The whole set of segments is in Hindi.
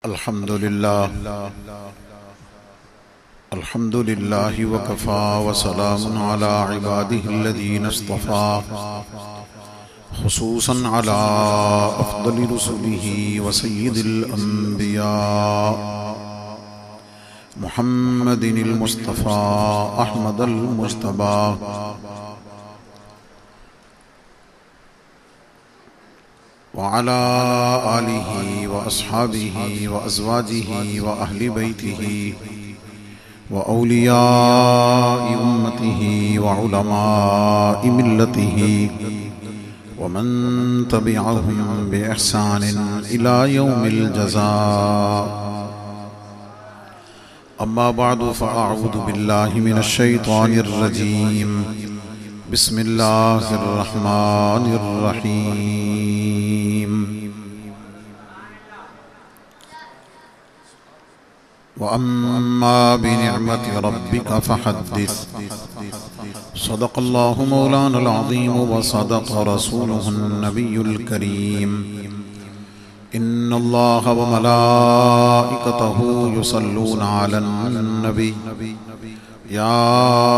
अल्हम्दुलिल्लाह वकफ़ा वसलामुन अला इबादिहिल्लज़ीना इस्तफ़ा खुसूसन अला अफ़्ज़लि रुसुलिही व सय्यिदिल अंबिया मुहम्मदिनिल मुस्तफ़ा अहमदल मुज्तबा व अला आलिही व अस्हाबिही व अज़वाजिही व अहलि बैतिही व औलियाइ उम्मतिही व उलमाइ मिल्लतिही व मन तबिअहुम बिइहसानिन इला यौमिल जज़ा। अम्मा बअदु फ़अऊज़ु बिल्लाहि मिनश शैतानिर रजीम। बिस्मिल्लाहिर रहमानिर रहीम। व अम्मा बिनिअमति रब्बिका फ़हद्दिस। सदक़ल्लाहु मौलानल अज़ीम व सदक़ रसूलुहुन नबियुल करीम। इन्नल्लाह व मलाइकतहु युसल्लूना अलन नबी या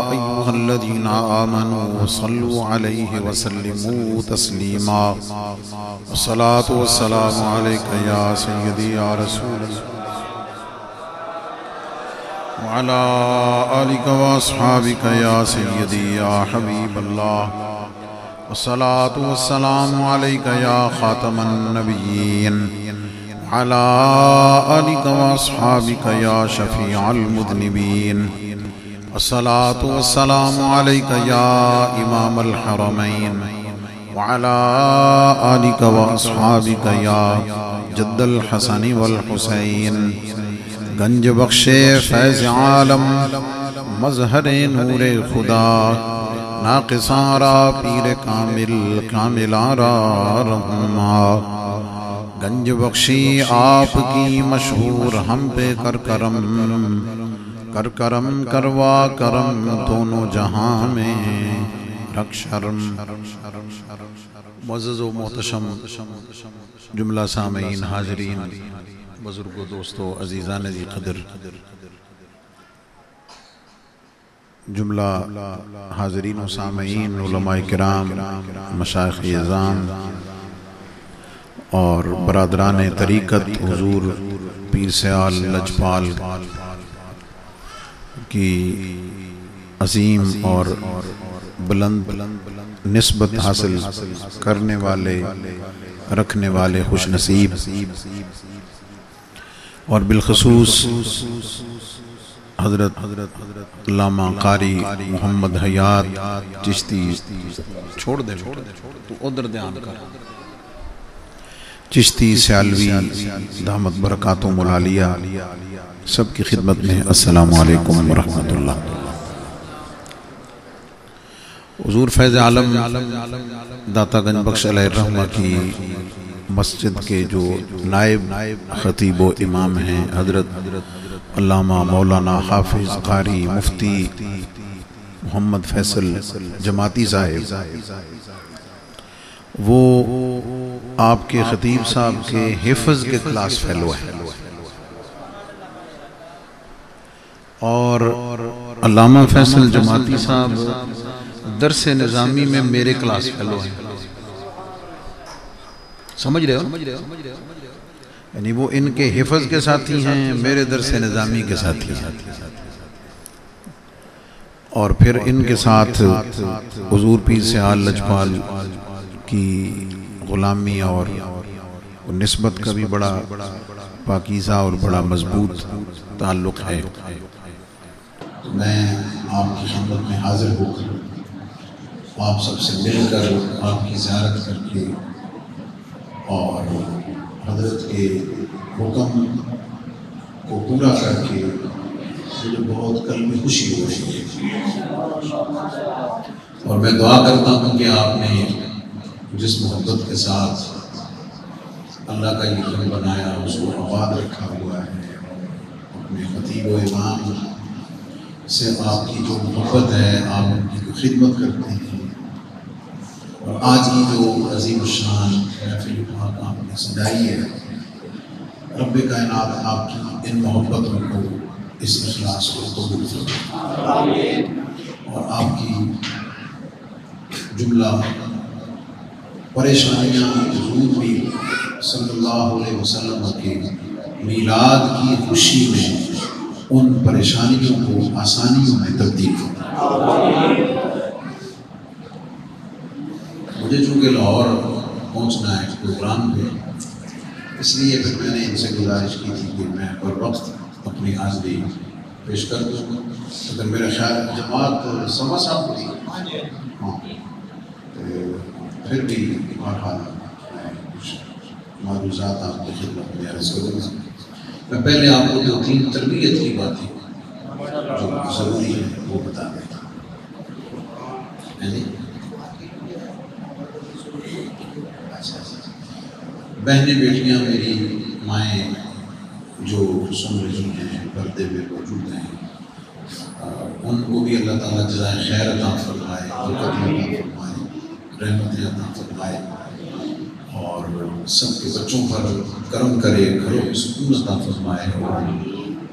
अय्युहल्लज़ीना आमनू सल्लु अलैहि व सल्लिमू तस्लीमा। अस्सलातु वस्सलामु अलैका या सय्यदी या रसूल व अला आलिका व अस्हाबिका या सय्यदी या हबीबल्लाह। अस्सलातु वस्सलामु अलैका या खातमन नबिय्यीन व अला आलिका व अस्हाबिका या शफीअल मुज़निबीन। अस्सलातु वस्सलामु अलैका या इमामल हरमैन व अला आलिका व अस्हाबिका या जद्दल हसन वल हुसैन। गंज बख्शे फैज़ आलम मज़हरे नूरे खुदा नाक़िसारा पीर कामिल कामिलारा रहमा। गंज बख्शी आपकी मशहूर हम पे कर करम करवा करम दोनों जहां में रख शर्म। मुअज़्ज़ज़ व मोहतशम जुमला सामीन हाज़रीन बुज़ुर्गों दोस्तों अज़ीज़ान ज़ी क़द्र जुमला हाज़रीन व सामीन उलमाए किराम मशाइख़ इज़ाम और बरादरान तरीक़त हुज़ूर पीर सयाल लजपाल की अज़ीम और बुलंद निस्बत हासिल करने वाले रखने वाले खुश नसीब और बिलखसूस हज़रत अल्लामा क़ारी मोहम्मद हयात चिश्ती छोड़ दे तो उधर ध्यान कर चिश्ती सयालवी दामत बरकातुहुम आलिया सबकी खिदमत में अस्सलामु अलैकुम व रहमतुल्लाह। हुज़ूर फैज़ आलम दाता गंज बख्श अलैहिर्रहमा की मस्जिद के जो नायब खतीब व इमाम हैं हज़रत अल्लामा मौलाना हाफिज़ क़ारी मुफ्ती मोहम्मद फैसल जमाती साहिब, वो आपके खतीब साहब के हिफ्ज़ के क्लास फेलो हैं और अल्लामा फैसल जमाती साहब दरसे निज़ामी में मेरे क्लास फेलो हैं। समझ रहे हो? यानी वो इनके हिफ्ज़ के साथी हैं, मेरे दरसे निज़ामी के साथी हैं और फिर इनके साथ हुज़ूर पीर सयाल लजपाल की ग़ुलामी और निस्बत का भी बड़ा पाकीज़ा और बड़ा मजबूत ताल्लुक़ है। मैं आपकी खिदमत में हाज़िर होकर आप सबसे मिलकर आपकी ज़ियारत करके और हज़रत के हुक्म को पूरा करके मुझे बहुत कल्बी खुशी हो रही है और मैं दुआ करता हूँ कि आपने जिस मोहब्बत के साथ अल्लाह का ये घर बनाया उसको आबाद रखा हुआ है। अपने खतीब व इमाम से आपकी जो मोहब्बत है, आप उनकी जो खिदमत करते हैं और आज की जो अज़ीम शान महफ़िल आपने सजाई है, रब्बे कायनात आपकी इन मोहब्बतों को, इस इखलास को कबूल फरमाए और आपकी जुमला परेशानियाँ हुजूर भी सल्लल्लाहु अलैहि वसल्लम के मीलाद की खुशी में उन परेशानियों को आसानियों में तब्दील फरमाए। मुझे चूँकि लाहौर पहुँचना है प्रोग्राम पे, इसलिए फिर मैंने इनसे गुजारिश की थी कि मैं बर वक्त अपनी हाज़िरी पेश कर दूँ। अगर मेरा ख्याल जमात समझ सकती, हाँ, तो फिर भी बहरहाल कुछ मालूमात आपकी खिदमत में अर्ज़ करूँगा। मैं पहले आपको 2-3 तरबियत की बातें जो ज़रूरी है वो बता देता हूँ। बहनें बेटियाँ मेरी माएँ जो सुन रही हैं, पर्दे पे मौजूद हैं, उनको भी अल्लाह ताला जज़ाए खैर अता फरमाए, बरकत अता फरमाए, रहमत अता फरमाए और सबके बच्चों पर करम करे, घरों में सुकून अता फरमाए और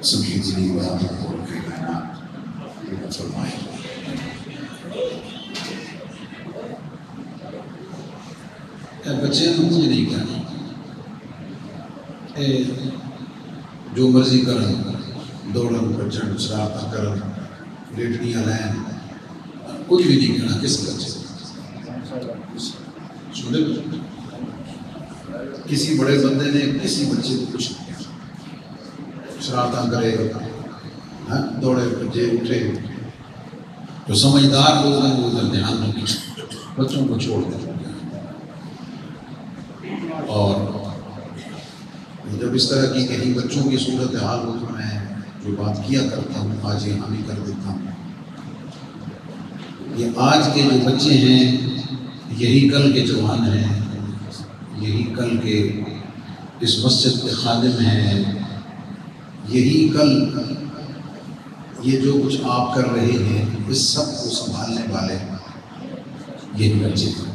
सबकी दिली मुरादों को फरमाए। बच्चे मुझे नहीं कहना जो मर्जी करन, दौड़न भजन शरारत करन, लेटनियाँ लैन, कुछ भी नहीं कहना किस बच्चे सुने। किसी बड़े बंदे ने किसी बच्चे को कुछ नहीं किया, शरारत करे, दौड़े भजे उठे। जो समझदार लोग हैं वो उधर ध्यान रखें, बच्चों को छोड़ दें। और जब इस तरह की कहीं बच्चों की सूरत हाल हो तो मैं जो बात किया करता हूँ आज यहाँ भी कर देता हूँ। ये आज के जो बच्चे हैं यही कल के जवान हैं, यही कल के इस मस्जिद के खादिम हैं, यही कल ये जो कुछ आप कर रहे हैं इस सब को संभालने वाले यही बच्चे हैं।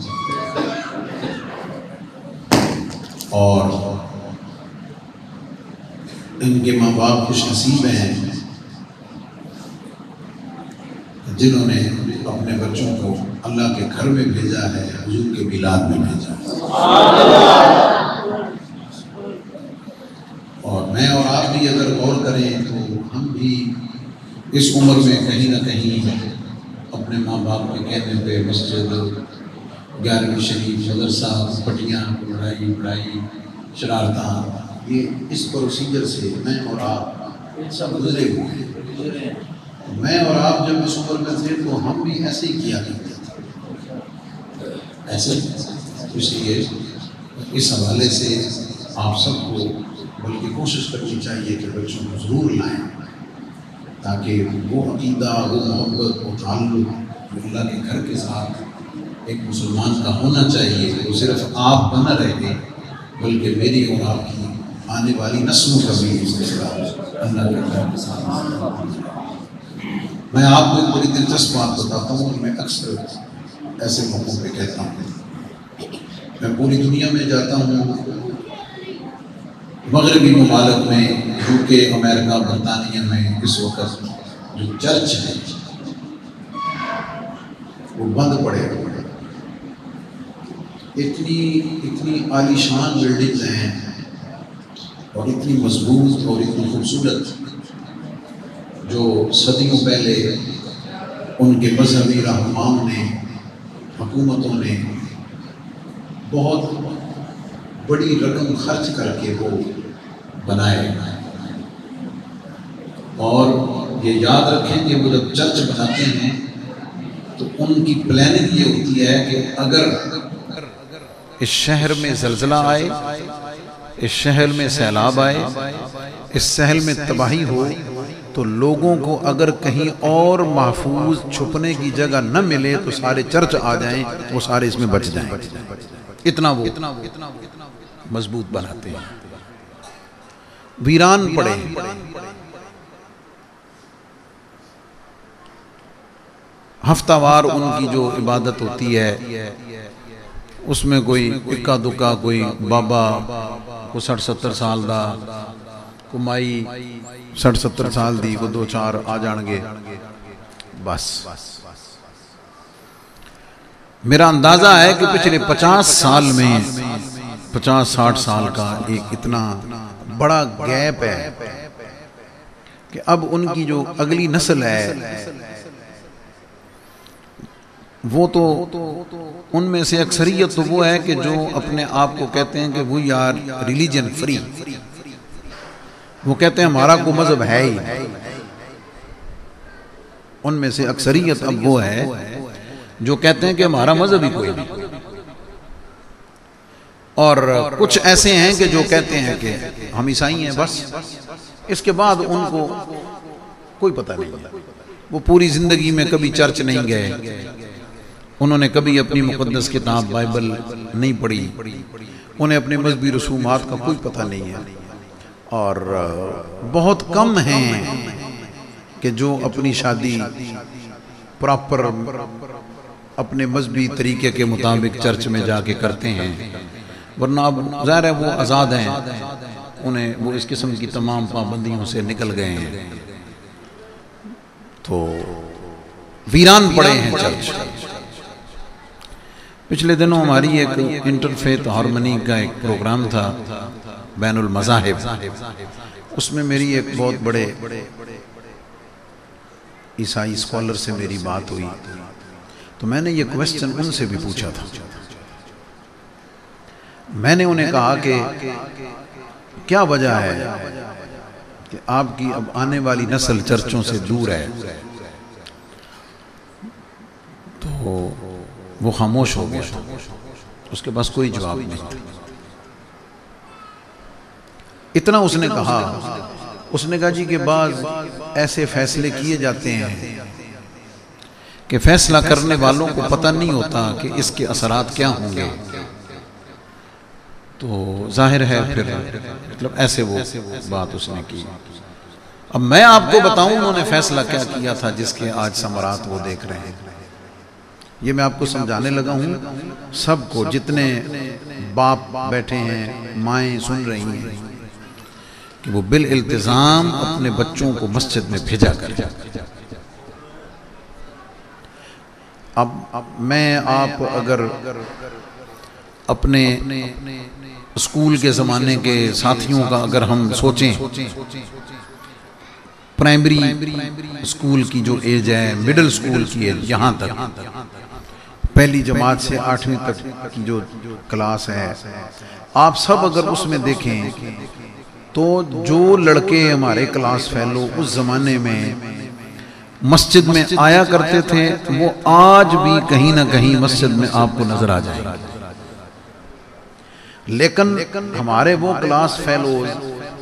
और इनके माँ बाप खुश नसीब हैं जिन्होंने अपने बच्चों को अल्लाह के घर में भेजा है, हुजूर के मिलाद में भेजा है। और मैं और आप भी अगर गौर करें तो हम भी इस उम्र में कहीं ना कहीं अपने माँ बाप के कहने पे मस्जिद, 11वीं शरीफ, मदरसा, पटियाँ, पढ़ाई, शरारत, ये इस प्रोसीजर से मैं और आप सब गुजरे हुए हैं। मैं और आप जब इस उम्र में थे तो हम भी ऐसे ही किया करते थे, ऐसे। इसलिए इस हवाले से आप सबको बल्कि कोशिश करनी चाहिए कि बच्चों को ज़रूर लाएं, ताकि वो अक़ीदा, वो मोहब्बत, वो ताल्लुक़ अल्लाह के घर के साथ एक मुसलमान का होना चाहिए। वो सिर्फ आप बना रहे बल्कि मेरी और आपकी आने वाली नस्लों का भी अल्लाह के घर के साथ। मैं आपको एक बड़ी दिलचस्प बात बताता हूँ, मैं अक्सर ऐसे मौक़ों पे कहता हूँ। मैं पूरी दुनिया में जाता हूँ, मगरबी मुमालिक में, यूके, अमेरिका, बरतानिया में इस वक्त जो चर्च है वो बंद पड़े हुए। इतनी आलीशान बिल्डिंग्स हैं और इतनी मजबूत और इतनी खूबसूरत, जो सदियों पहले उनके मजहबी रहनुमाओं ने, हुकूमतों ने बहुत बड़ी रकम खर्च करके वो बनाए। और ये याद रखें कि वो जब चर्च बनाते हैं तो उनकी प्लानिंग ये होती है कि अगर इस शहर में ज़लज़ला आए, इस शहर में सैलाब आए, इस शहर में तबाही हो, तो लोगों को अगर कहीं और महफूज छुपने की जगह न मिले तो सारे चर्च आ जाएं, वो सारे इसमें बच जाएं। इतना वो मजबूत बनाते हैं। वीरान पड़े, हफ्तावार उनकी जो इबादत होती है उसमें कोई इक्का दुक्का, कोई बाबा को 60-70 साल दा, को माई 60-70 साल दी, को 2-4 आ जाएंगे बस। मेरा अंदाजा है कि पिछले 50 साल में 50-60 साल का एक इतना बड़ा गैप है कि अब उनकी जो अगली नस्ल है वो तो उनमें से अक्सरियत तो वो है कि जो अपने आप को कहते हैं कि वी आर रिलीजन फ्री, वो कहते हैं हमारा कोई मजहब है ही। उनमें से अक्सरियत अब वो है जो कहते हैं कि हमारा मजहब ही कोई नहीं, और कुछ ऐसे हैं कि जो कहते हैं कि हम ईसाई हैं बस। इसके बाद उनको कोई पता नहीं, वो पूरी जिंदगी में कभी चर्च नहीं गए, उन्होंने कभी अपनी मुकद्दस किताब बाइबल नहीं पढ़ी, उन्हें अपने मजहबी रसूमात का कोई पता नहीं है, और बहुत कम हैं कि जो अपनी शादी प्रॉपर अपने मजहबी तरीके के मुताबिक चर्च में जाके करते हैं। वरना अब ज़ाहिर है वो आज़ाद हैं, उन्हें वो इस किस्म की तमाम पाबंदियों से निकल गए हैं, तो वीरान पड़े हैं चर्च। पिछले दिनों हमारी एक इंटरफेथ हार्मनी का एक प्रोग्राम था बैनुल मज़ाहिब, उसमें मेरी एक बहुत बड़े ईसाई स्कॉलर से मेरी बात हुई, तो मैंने ये क्वेश्चन उनसे भी पूछा था। मैंने उन्हें कहा कि क्या वजह है कि आपकी अब आने वाली नस्ल चर्चों से दूर है, तो वो खामोश हो गया, उसके पास कोई जवाब नहीं। इतना उसने कहा, उसने कहा जी के बाद ऐसे फैसले किए जाते हैं कि फैसला करने वालों को पता नहीं होता कि इसके असरात क्या होंगे, तो जाहिर है फिर मतलब ऐसे वो बात उसने की। अब मैं आपको बताऊं उन्होंने फैसला क्या किया था जिसके आज समरात वो देख रहे हैं। ये मैं आपको समझाने लगा हूं सबको, जितने बाप बैठे हैं, माएँ सुन रही हैं, कि वो बिल इल्तिजाम अपने बच्चों को मस्जिद में भेजा करें। अब मैं आप अगर अपने स्कूल के ज़माने के साथियों का अगर हम सोचें, प्राइमरी स्कूल की जो एज है, मिडिल स्कूल की एज, यहाँ तक पहली जमात से 8वीं तक की जो क्लास है, आप सब अगर उसमें देखें तो जो लड़के हमारे क्लास फेलो उस जमाने में मस्जिद में आया करते थे, वो आज भी कहीं ना कहीं मस्जिद में आपको नजर आ जाएगा। लेकिन हमारे वो क्लास फेलोज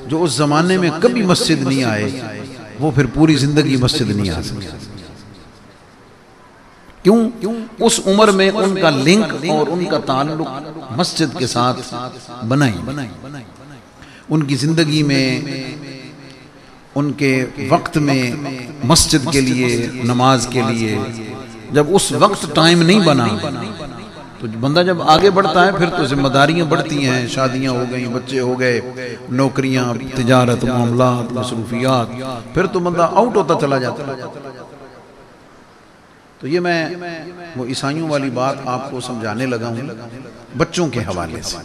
जो उस जमाने में कभी मस्जिद नहीं आए, वो फिर पूरी जिंदगी मस्जिद नहीं आ सकते। क्यों? उस उम्र में उनका लिंक और उनका ताल्लुक मस्जिद के साथ बनाई, उनकी जिंदगी में, उनके वक्त में मस्जिद के लिए, नमाज के लिए जब उस वक्त टाइम नहीं बना, तो बंदा जब आगे बढ़ता है फिर तो जिम्मेदारियां बढ़ती हैं, शादियां हो गई, बच्चे हो गए, नौकरियां, तिजारत, मामलात, मसरूफियात, फिर तो बंदा आउट होता चला जाता है। तो ये मैं वो ईसाइयों वाली बात आपको समझाने लगा हूं बच्चों के हवाले से।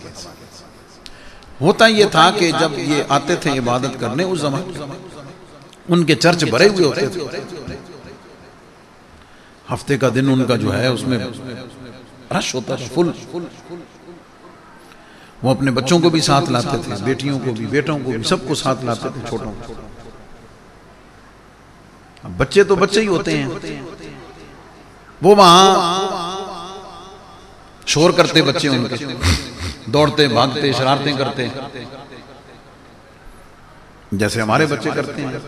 होता ये था कि जब ये आते थे इबादत करने, उस जमाने उनके चर्च भरे हुए होते थे, हफ्ते का दिन उनका जो है उसमें रश होता था, फुल। वो अपने बच्चों को भी साथ लाते थे, बेटियों को भी, बेटों को भी, सबको साथ लाते थे, छोटों को। अब बच्चे तो बच्चे ही होते हैं, वो वहां शोर करते बच्चे, उनके दौड़ते भागते शरारतें करते जैसे हमारे बच्चे करते हैं।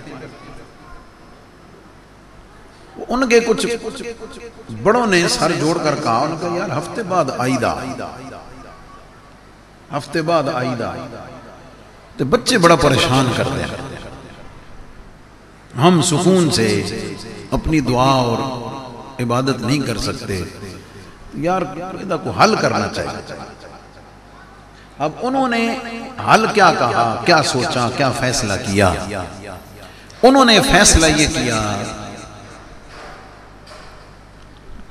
उनके कुछ बड़ों ने सर जोड़कर कहा, उनका यार हफ्ते बाद आईदा, हफ्ते बाद आईदा। तो बच्चे बड़ा परेशान करते हैं, हम सुकून से अपनी दुआ और इबादत नहीं कर सकते, यार इदा को हल करना चाहिए। अब उन्होंने हल क्या कहा, क्या सोचा, क्या फैसला किया? उन्होंने फैसला ये किया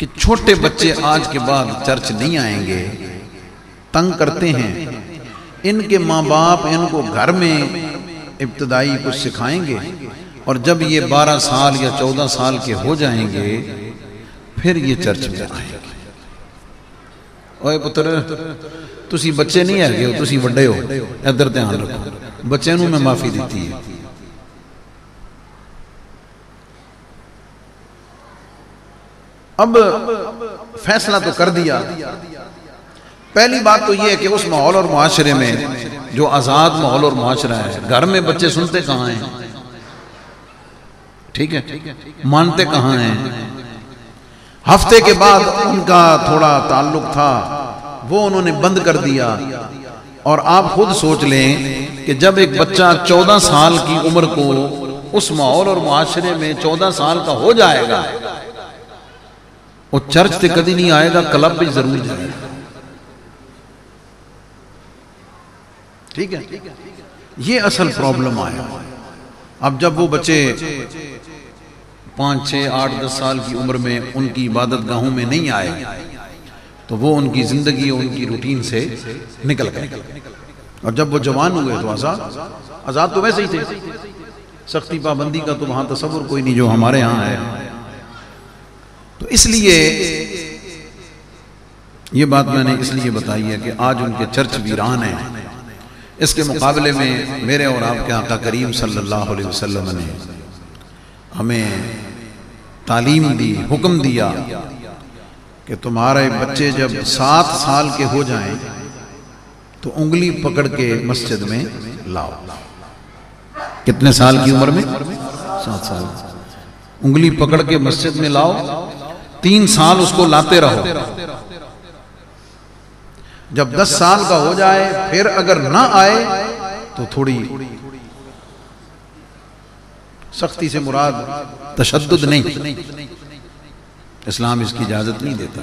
कि छोटे बच्चे आज के बाद चर्च नहीं आएंगे, तंग करते हैं। इनके माँ बाप इनको घर में इब्तदाई कुछ सिखाएंगे और जब ये 12 साल या 14 साल के हो जाएंगे फिर ये चर्च में आएंगे। ओए पुत्र, तुसी बच्चे नहीं है, तुसी वड्डे हो, इधर ध्यान रखो। बच्चे नूं मैं माफी दी है। अब फैसला तो कर दिया। पहली बात तो यह है कि उस माहौल और मुआशरे में जो आजाद माहौल और मुआशरा है, घर में बच्चे सुनते कहाँ हैं, ठीक है, मानते कहाँ हैं। हफ्ते के बाद उनका थोड़ा ताल्लुक था, वो उन्होंने बंद कर दिया। और आप खुद सोच लें कि जब एक बच्चा 14 साल की उम्र को उस माहौल और मुआशरे में 14 साल का हो जाएगा, वो चर्च से कभी नहीं आएगा, क्लब भी जरूर जाएगा। ठीक है, ये असल प्रॉब्लम आया। अब जब वो बच्चे 5, 6, 8, 10 साल की उम्र में उनकी इबादत गाहों में नहीं आए तो वो उनकी जिंदगी उनकी रूटीन से निकल गए। और जब वो जवान हुए तो आजाद तो वैसे ही थे। सख्ती पाबंदी का तो वहां तसव्वुर कोई नहीं जो हमारे यहाँ है। तो इसलिए ये बात मैंने इसलिए बताई है कि आज उनके चर्च वीरान हैं। इसके मुकाबले में मेरे और आपके आका करीम सल्लल्लाहु अलैहि वसल्लम ने हमें तालीम दी, हुक्म दिया कि तुम्हारे बच्चे जब 7 साल के हो जाएं तो उंगली पकड़ के मस्जिद में लाओ। कितने साल की उम्र में? 7 साल। उंगली पकड़ के मस्जिद में लाओ, 3 साल उसको लाते रहो। जब 10 साल का हो जाए फिर अगर ना आए तो थोड़ी सख्ती से मुराद तशद्दुद नहीं, इस्लाम इसकी इजाजत नहीं देता।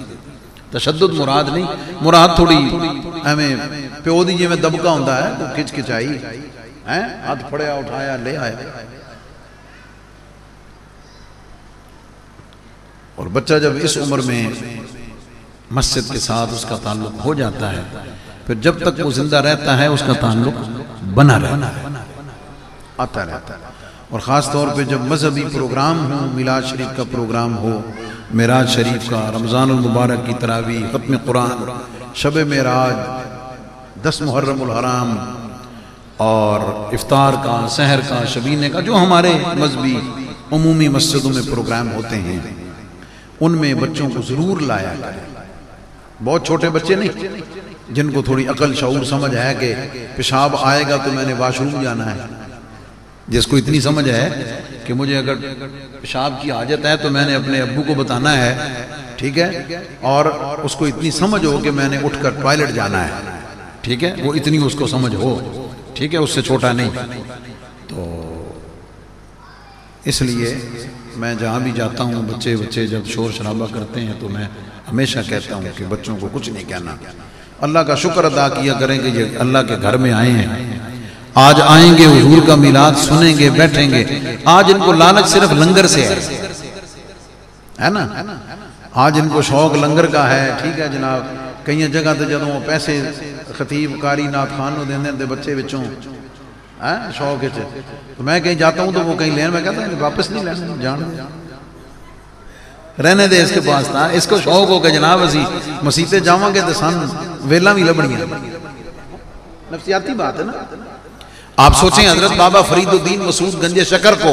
तशद्दुद मुराद नहीं, मुराद थोड़ी हमें प्यो दी जिवें दबका होंदा है तो खिचखिचाई है, हाथ फड़िया उठाया ले आया। और बच्चा जब इस उम्र में मस्जिद के साथ उसका ताल्लुक हो जाता है, फिर जब तक वो जिंदा रहता है उसका ताल्लुक बना रहता है, आता रहता है। और ख़ास तौर पे जब मजहबी प्रोग्राम हो, मिलाद शरीफ का प्रोग्राम हो, मेराज शरीफ का, रमज़ानुल मुबारक की तरावी, खत्म कुरान, शब मेराज, 10 मुहर्रमुल हराम और इफ्तार का, सहर का, शबीने का, जो हमारे मजहबी उमूमी मस्जिदों में प्रोग्राम होते हैं, उनमें बच्चों को ज़रूर लाया करें। बहुत छोटे बच्चे नहीं, जिनको थोड़ी अकल शऊर समझ है कि पेशाब आएगा तो मैंने वाशरूम जाना है, जिसको इतनी समझ है कि मुझे अगर पेशाब की हाजत है तो मैंने अपने अब्बू को बताना है, ठीक है, और उसको इतनी समझ हो कि मैंने उठकर टॉयलेट जाना है, ठीक है, वो इतनी उसको समझ हो, ठीक है, उससे छोटा नहीं। तो इसलिए मैं जहाँ भी जाता हूँ बच्चे जब शोर शराबा करते हैं तो मैं हमेशा कहता हूँ कि बच्चों को कुछ नहीं कहना, अल्लाह का शुक्र अदा किया करें कि ये अल्लाह के घर में आए हैं, आज आएंगे, हुजूर का मिलाद सुनेंगे, बैठेंगे। आज इनको लालच सिर्फ लंगर से है ना, आज इनको शौक लंगर का है, ठीक है जनाब। कई जगह तो जो पैसे खतीब कारी नाथ खान को देंगे तो बच्चे बिचों है शौक, तो मैं कहीं जाता हूँ तो वो कहीं लेन, मैं कहता हूँ वापस नहीं लेना, जान रहने दे, इसके पास था, इसको शौक हो गया जनाब असी मसीते जावांगे तो सन वेला भी लभणियां। नफसियाती बात है ना। आप सोचें हजरत बाबा फरीदुद्दीन मसूद गंजे शकर को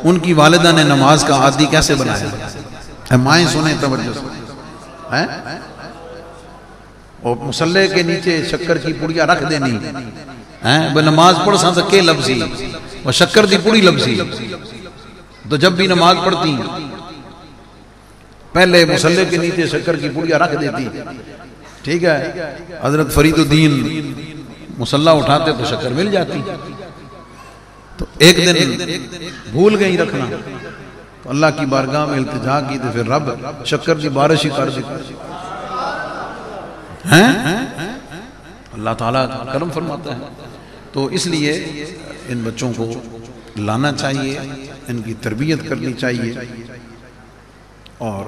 उनकी वालिदा ने नमाज का आदी कैसे बनाया। माएँ सुने तवज्जो से, हैं, और मुसल्ले के नीचे शक्कर की पुड़िया रख देनी हैं, नमाज पढ़ सा के लफ्जी और शक्कर की पुड़ी लफ्जी। तो जब भी नमाज पढ़ती पहले मुसल्ले के नीचे शक्कर की पुड़िया रख देती, ठीक है। हजरत फरीदुद्दीन मुसल्ला उठाते तो शक्कर मिल जाती। तो एक दिन भूल गई रखना, तो अल्लाह की बारगाह में इल्तिजा की तो फिर रब शक्कर की बारिश ही कर दी। हैं अल्लाह ताला करम फरमाता है। तो इसलिए इन बच्चों को लाना चाहिए, इनकी तरबियत करनी चाहिए और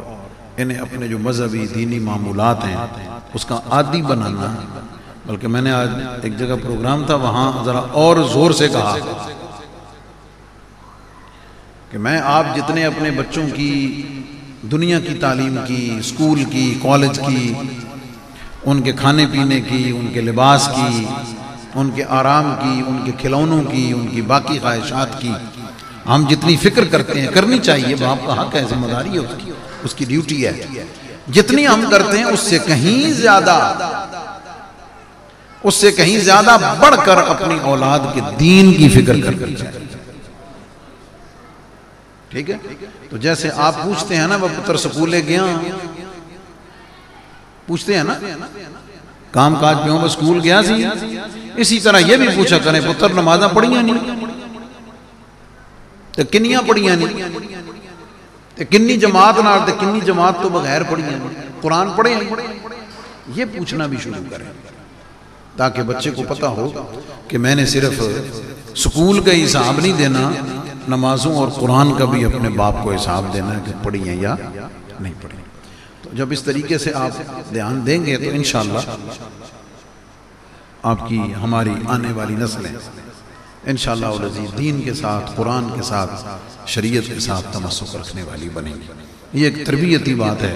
इन्हें अपने जो मजहबी दीनी मामूलात हैं उसका आदी बनाना। बल्कि मैंने आज एक जगह प्रोग्राम था, वहाँ ज़रा और ज़ोर से कहा कि मैं आप जितने अपने बच्चों की दुनिया की तालीम की, स्कूल की, कॉलेज की, उनके खाने पीने की, उनके लिबास की, उनके आराम की, उनके खिलौनों की, उनकी बाकी ख्वाहिशात की हम जितनी फिक्र करते हैं, करनी चाहिए, बाप का हक है, जिम्मेदारी है उसकी, उसकी ड्यूटी है। जितनी हम करते हैं उससे कहीं ज्यादा बढ़कर अपनी औलाद के दीन की फिक्र करनी चाहिए। ठीक है? तो जैसे आप पूछते हैं ना, वह पुत्र स्कूले गया, पूछते हैं ना काम काज पे हो, स्कूल गया सी, इसी तरह ये भी पूछा करें पुत्र नमाजा पढ़िया नहीं तो किन्नियां पढ़िया नहीं, तो किन्नी जमात नाल, तो किन्नी जमात तो बगैर पढ़िया नहीं, कुरान पढ़े, ये पूछना भी शुरू करें ताकि बच्चे को पता हो कि मैंने सिर्फ स्कूल का हिसाब नहीं देना, नमाजों और कुरान का भी अपने बाप को हिसाब देना है कि पढ़ी है या नहीं पढ़ी। तो जब इस तरीके से आप ध्यान देंगे तो इंशाअल्लाह आपकी हमारी आने वाली नस्लें इंशाअल्लाह वल अज़ीज़ दीन के साथ, कुरान के साथ, शरीयत के साथ तमस्सुक रखने वाली बनेंगी। ये एक तरबियती बात है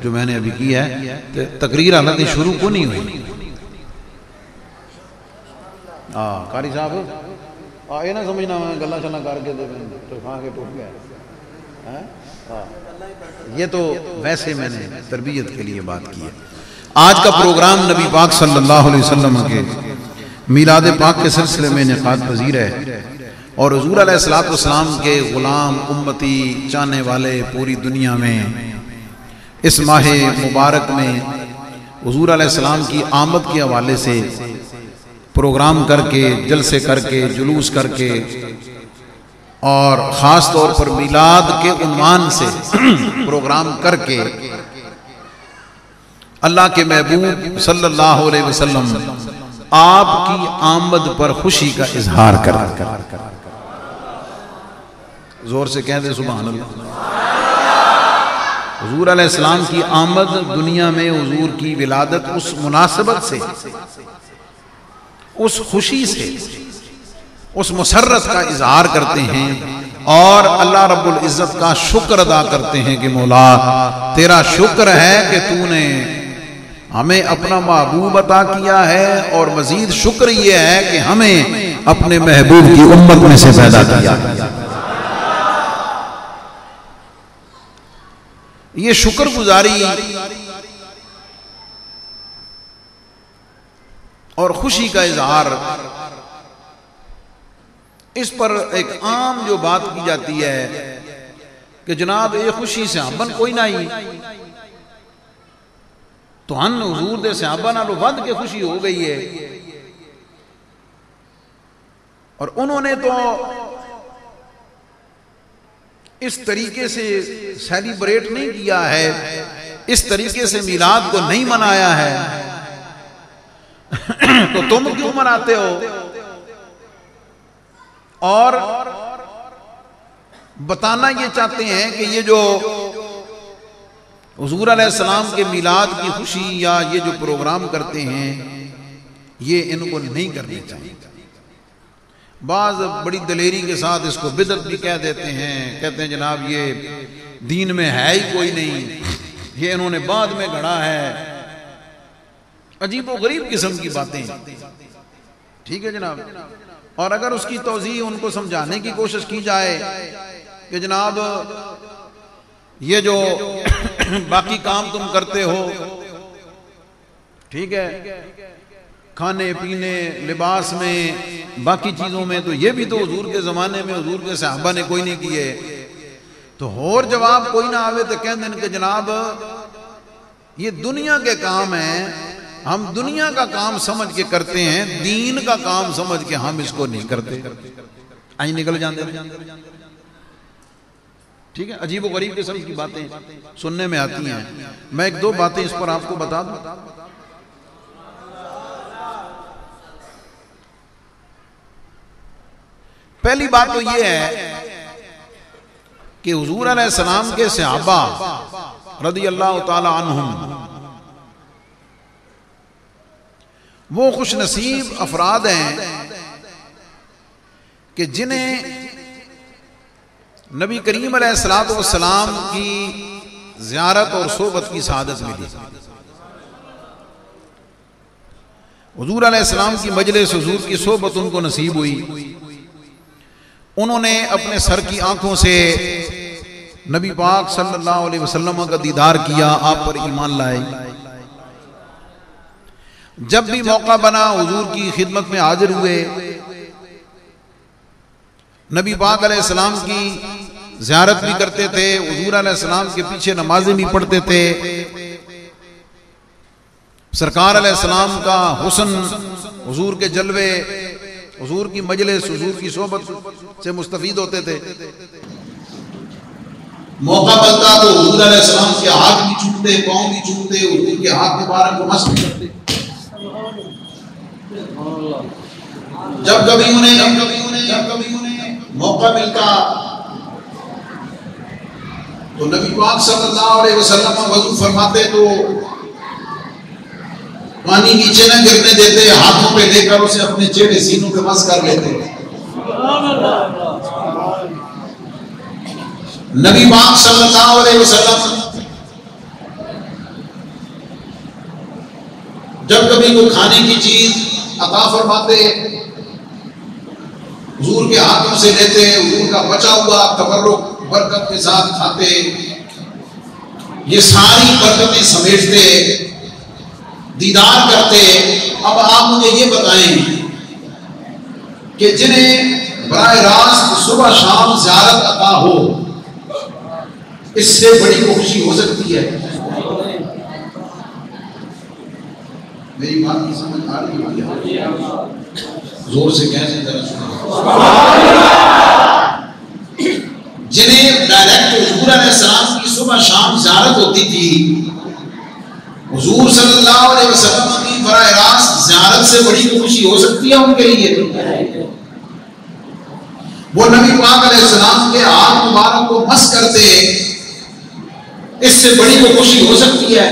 जो मैंने अभी की है। तो तकरीर हालांकि शुरू को नहीं हुई। कारी साहब ये ना समझना मैं गल्ला शल्ला करके तो खा के टूट गया, ये तो वैसे मैंने तरबियत के लिए बात की है। आज का प्रोग्राम नबी पाक सल्लल्लाहु अलैहि वसल्लम के मीलाद पाक के सिलसिले में इनेकाद पजीर है और हुजूर अलैहिस्सलातु वस्सलाम के गुलाम उम्मती चाहने वाले पूरी दुनिया में इस माह मुबारक में हुजूर अलैहिस्सलाम की आमद के हवाले से प्रोग्राम करके, जलसे करके, जुलूस करके और ख़ास तौर पर मिलाद के उन्वान से प्रोग्राम करके अल्लाह के महबूब सल्लल्लाहु अलैहि वसल्लम आपकी आमद पर खुशी का इजहार कर जोर से कह दे सुभान अल्लाह। हुजूर अलैहिस्सलाम की आमद दुनिया में, हुजूर की विलादत, उस मुनासबत से, उस खुशी से, उस मुसर्रत का इजहार करते हैं और अल्लाह रब्बुल इज्जत का शुक्र अदा करते हैं कि मौला तेरा शुक्र है कि तूने हमें अपना महबूब अता किया है और मजीद शुक्र यह है कि हमें अपने महबूब की उम्मत में से पैदा किया। ये शुक्रगुजारी और खुशी का इजहार, इस पर एक आम जो बात की जाती है कि जनाब ये खुशी सहाबन कोई ना ही तो हन हुजूर दे सहाबा नालों वध के खुशी हो गई है और उन्होंने तो इस तरीके से सेलिब्रेट नहीं किया है, इस तरीके से मिलाद को नहीं मनाया है तो तुम क्यों मनाते हो? और बताना ये चाहते हैं कि ये जो हुजूर अलैहिस्सलाम के मिलाद की खुशी या ये जो प्रोग्राम करते हैं ये इनको नहीं करनी चाहिए। बाज बड़ी दलेरी के साथ इसको बिदअत भी कह देते हैं, कहते हैं जनाब ये दीन में है ही कोई नहीं, ये इन्होंने बाद में गढ़ा है। अजीब व गरीब किस्म की बातें, ठीक है जनाब। और अगर उसकी तौज़ीह उनको समझाने की कोशिश की जाए कि जनाब ये जो बाकी काम तुम करते हो, ठीक है, खाने पीने, लिबास में, बाकी चीज़ों में, तो ये भी तो हुजूर के ज़माने में हुजूर के सहाबा ने कोई नहीं किए। तो और जवाब कोई ना आवे तो कह दें कि जनाब ये दुनिया के काम हैं, हम दुनिया का काम समझ के करते हैं, दीन का काम समझ के हम इसको नहीं करते, आई निकल जाते। ठीक है, अजीब व गरीब किस्म की बातें सुनने में आती हैं। मैं एक दो बातें इस पर आपको बता दूं। पहली बात तो ये है कि हुजूर अलैहिस्सलाम के सहाबा रज़ी अल्लाह ताला अन्हुम वो खुश नसीब अफराद हैं कि जिन्हें नबी करीम अलैहिस्सलातु वस्सलाम की ज़ियारत और सोबत की सआदत मिली। हुजूर अलैहिस्सलाम की मजलिस, हुजूर की सोबत उनको नसीब हुई। उन्होंने अपने सर की आंखों से नबी पाक सल्लल्लाहु अलैहि वसल्लम का दीदार किया, आप पर ईमान लाए। जब भी मौका बना हुजूर की खिदमत में हाजिर हुए, नबी पाक अलैहिस्सलाम की ज़ियारत भी करते थे, हुजूर अलैहिस्सलाम के पीछे नमाजें भी पढ़ते थे। सरकार अलैहिस्सलाम का हुस्न, हुजूर के जलवे, हुजूर की मजलिस, हुजूर की सोबत से मुस्तफीद होते थे। मौका मिलता तो हुजूर अलैहिस्सलाम के हाथ भी चूमते, पांव भी चूमते, हुजूर के हाथ मुबारक को मस करते। जब कभी उन्हें मौका मिलता तो नबी पाक सल्लल्लाहु अलैहि वसल्लम वज़ू फरमाते तो पानी नीचे न गिरने देते, हाथों पे लेकर उसे अपने चेहरे सीनों पे मस कर लेते। नबी पाक सल्लल्लाहु अलैहि वसल्लम जब कभी कोई खाने की चीज अता फरमाते, हुजूर के हाथों से लेते, हुजूर का बचा हुआ तबर्रुक बरकत के साथ खाते। ये सारी बरकतें समेटते, दीदार करते। अब आप मुझे ये बताएं कि जिन्हें बराह रास्त सुबह शाम ज़ियारत अता हो, इससे बड़ी खुशी हो सकती है? मेरी बात की समझ आ रही है? जोर से कहने जरा सुनो। जिन्हें डायरेक्ट हुजूर अलैहिस्सलाम की सुबह शाम ज़ियारत होती थी, हुजूर सल्लल्लाहु अलैहि वसल्लम की बराह रास्त ज़ियारत से बड़ी खुशी हो सकती है उनके लिए? वो नबी पाक अलैहिस्सलाम के हाथ मुबारक को मस करते, इससे बड़ी खुशी हो सकती है?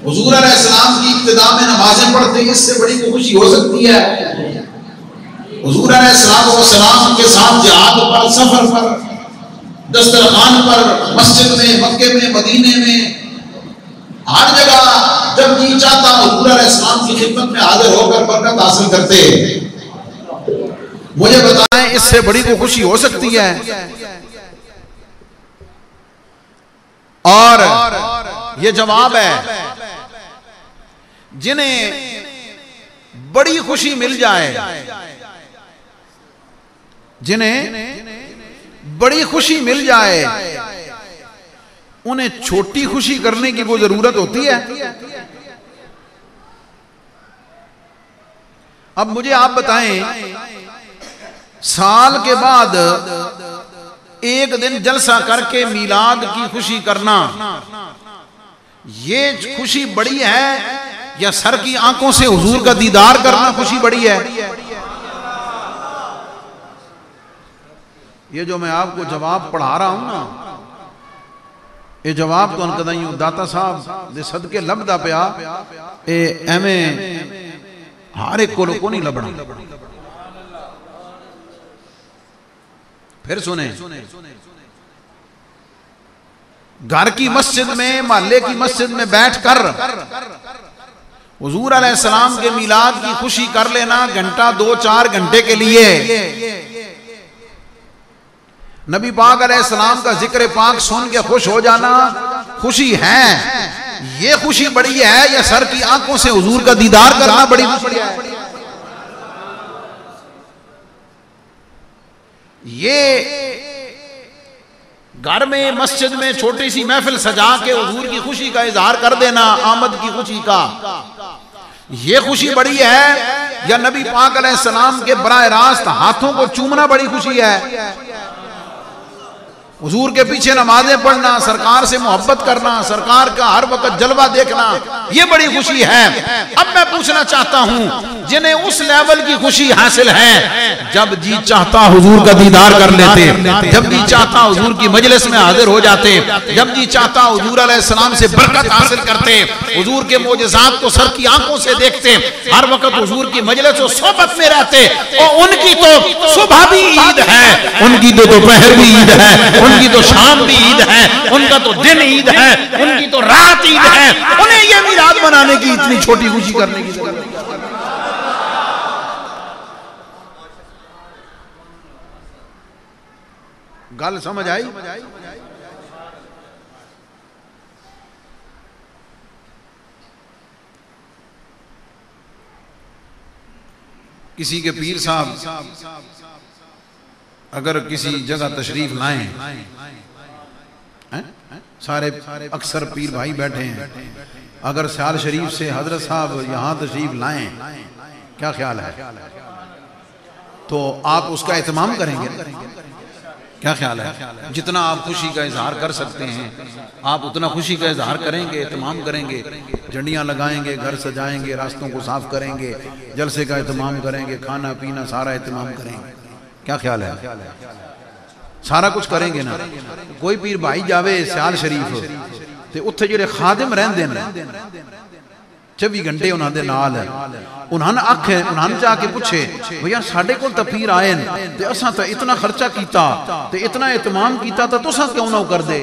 हुजूर अलैहिस्सलाम की इब्तिदा में नमाजें पढ़ते, इससे बड़ी खुशी हो सकती है? हुजूर अलैहिस्सलाम के साथ जिहाद पर, सफर पर, दस्तरखान पर, मस्जिद में, मक्के में, मदीने में, हर जगह जब जी चाहता हुजूर अलैहिस्सलाम की खिदमत में हाजिर होकर बरकत हासिल करते। मुझे बताएं, इससे बड़ी को खुशी हो सकती है? और ये जवाब है जिन्हें बड़ी खुशी मिल जाए, जिन्हें बड़ी खुशी मिल जाए, उन्हें छोटी खुशी करने की वो जरूरत होती है? अब मुझे आप बताएं, साल के बाद एक दिन जलसा करके मीलाद की खुशी करना, ये खुशी बड़ी है या सर की आंखों से हुजूर का दीदार करना खुशी बड़ी है? ये जो मैं आपको जवाब पढ़ा रहा हूं ना, ये जवाब तो अनकदाई दाता साहब दे सदके लभदा पिया, एवें हर एक को नहीं लभना। फिर सुने, घर की मस्जिद में, मोहल्ले की मस्जिद में बैठकर हुजूर अलैहिस्सलाम के मिलाद की खुशी कर लेना, घंटा 2-4 घंटे के लिए नबी पाक अलैहिस्सलाम का जिक्र पाक सुन के खुश हो जाना खुशी है? ये खुशी बड़ी है या सर की आंखों से हुजूर का दीदार करना बड़ी खुशी है? ये घर में, मस्जिद में छोटी सी महफिल सजा के हुजूर की खुशी का इजहार कर देना, आमद की खुशी का, ये खुशी बड़ी है या नबी पाक अलैहिस्सलाम के बराह रास्त हाथों को चूमना बड़ी खुशी है? हुजूर के पीछे नमाजें पढ़ना, सरकार से मोहब्बत करना, सरकार का हर वक्त जलवा देखना, ये बड़ी खुशी है। अब मैं पूछना चाहता हूं, जिन्हें उस लेवल की खुशी हासिल है, जब जी चाहता हुजूर का दीदार कर लेते, जब जी चाहता हुजूर की मजलिस में हाजिर हो जाते, जब जी चाहता हुजूर अलैहिस्सलाम से बरकत हासिल करते, हुजूर के मोजज़ात को सर की आंखों से देखते, हर वक्त हुजूर की मजलिस और सोहबत में रहते, और उनकी तो सुबह भी ईद है, उनकी तो दोपहर भी ईद है, उनकी तो शाम भी ईद है, उनका तो दिन ईद है, उनकी तो रात ईद है। उन्हें यह मिलाद मनाने की इतनी छोटी खुशी करने की जरूरत नहीं। गल समझ आई? किसी के पीर साहब अगर किसी जगह तशरीफ लाएं, सारे अक्सर पीर भाई बैठे हैं, अगर सियाल शरीफ से हजरत साहब यहाँ तशरीफ लाएं, क्या ख्याल है? तो आप उसका एहतमाम करेंगे? क्या ख्याल है? जितना आप खुशी का इजहार कर सकते हैं, आप उतना खुशी का इजहार करेंगे, एहतमाम करेंगे, झंडियाँ लगाएंगे, घर सजाएंगे, रास्तों को साफ करेंगे, जलसे का एहतमाम करेंगे, खाना पीना सारा एहतमाम करेंगे। क्या ख्याल है? सारा कुछ करेंगे ना? कोई पीर भाई जावे सियाल शरीफ ते उत्थे जेड़े खादिम रहंदे ने 24 घंटे उन्होंने नाल है, उन्होंने आखे, उन्होंने जाके पूछे भैया साढ़े को तो पीर आए ते असां तो इतना खर्चा किया ते इतना एहतमाम किया, तो तुसां क्यों ना कर दे?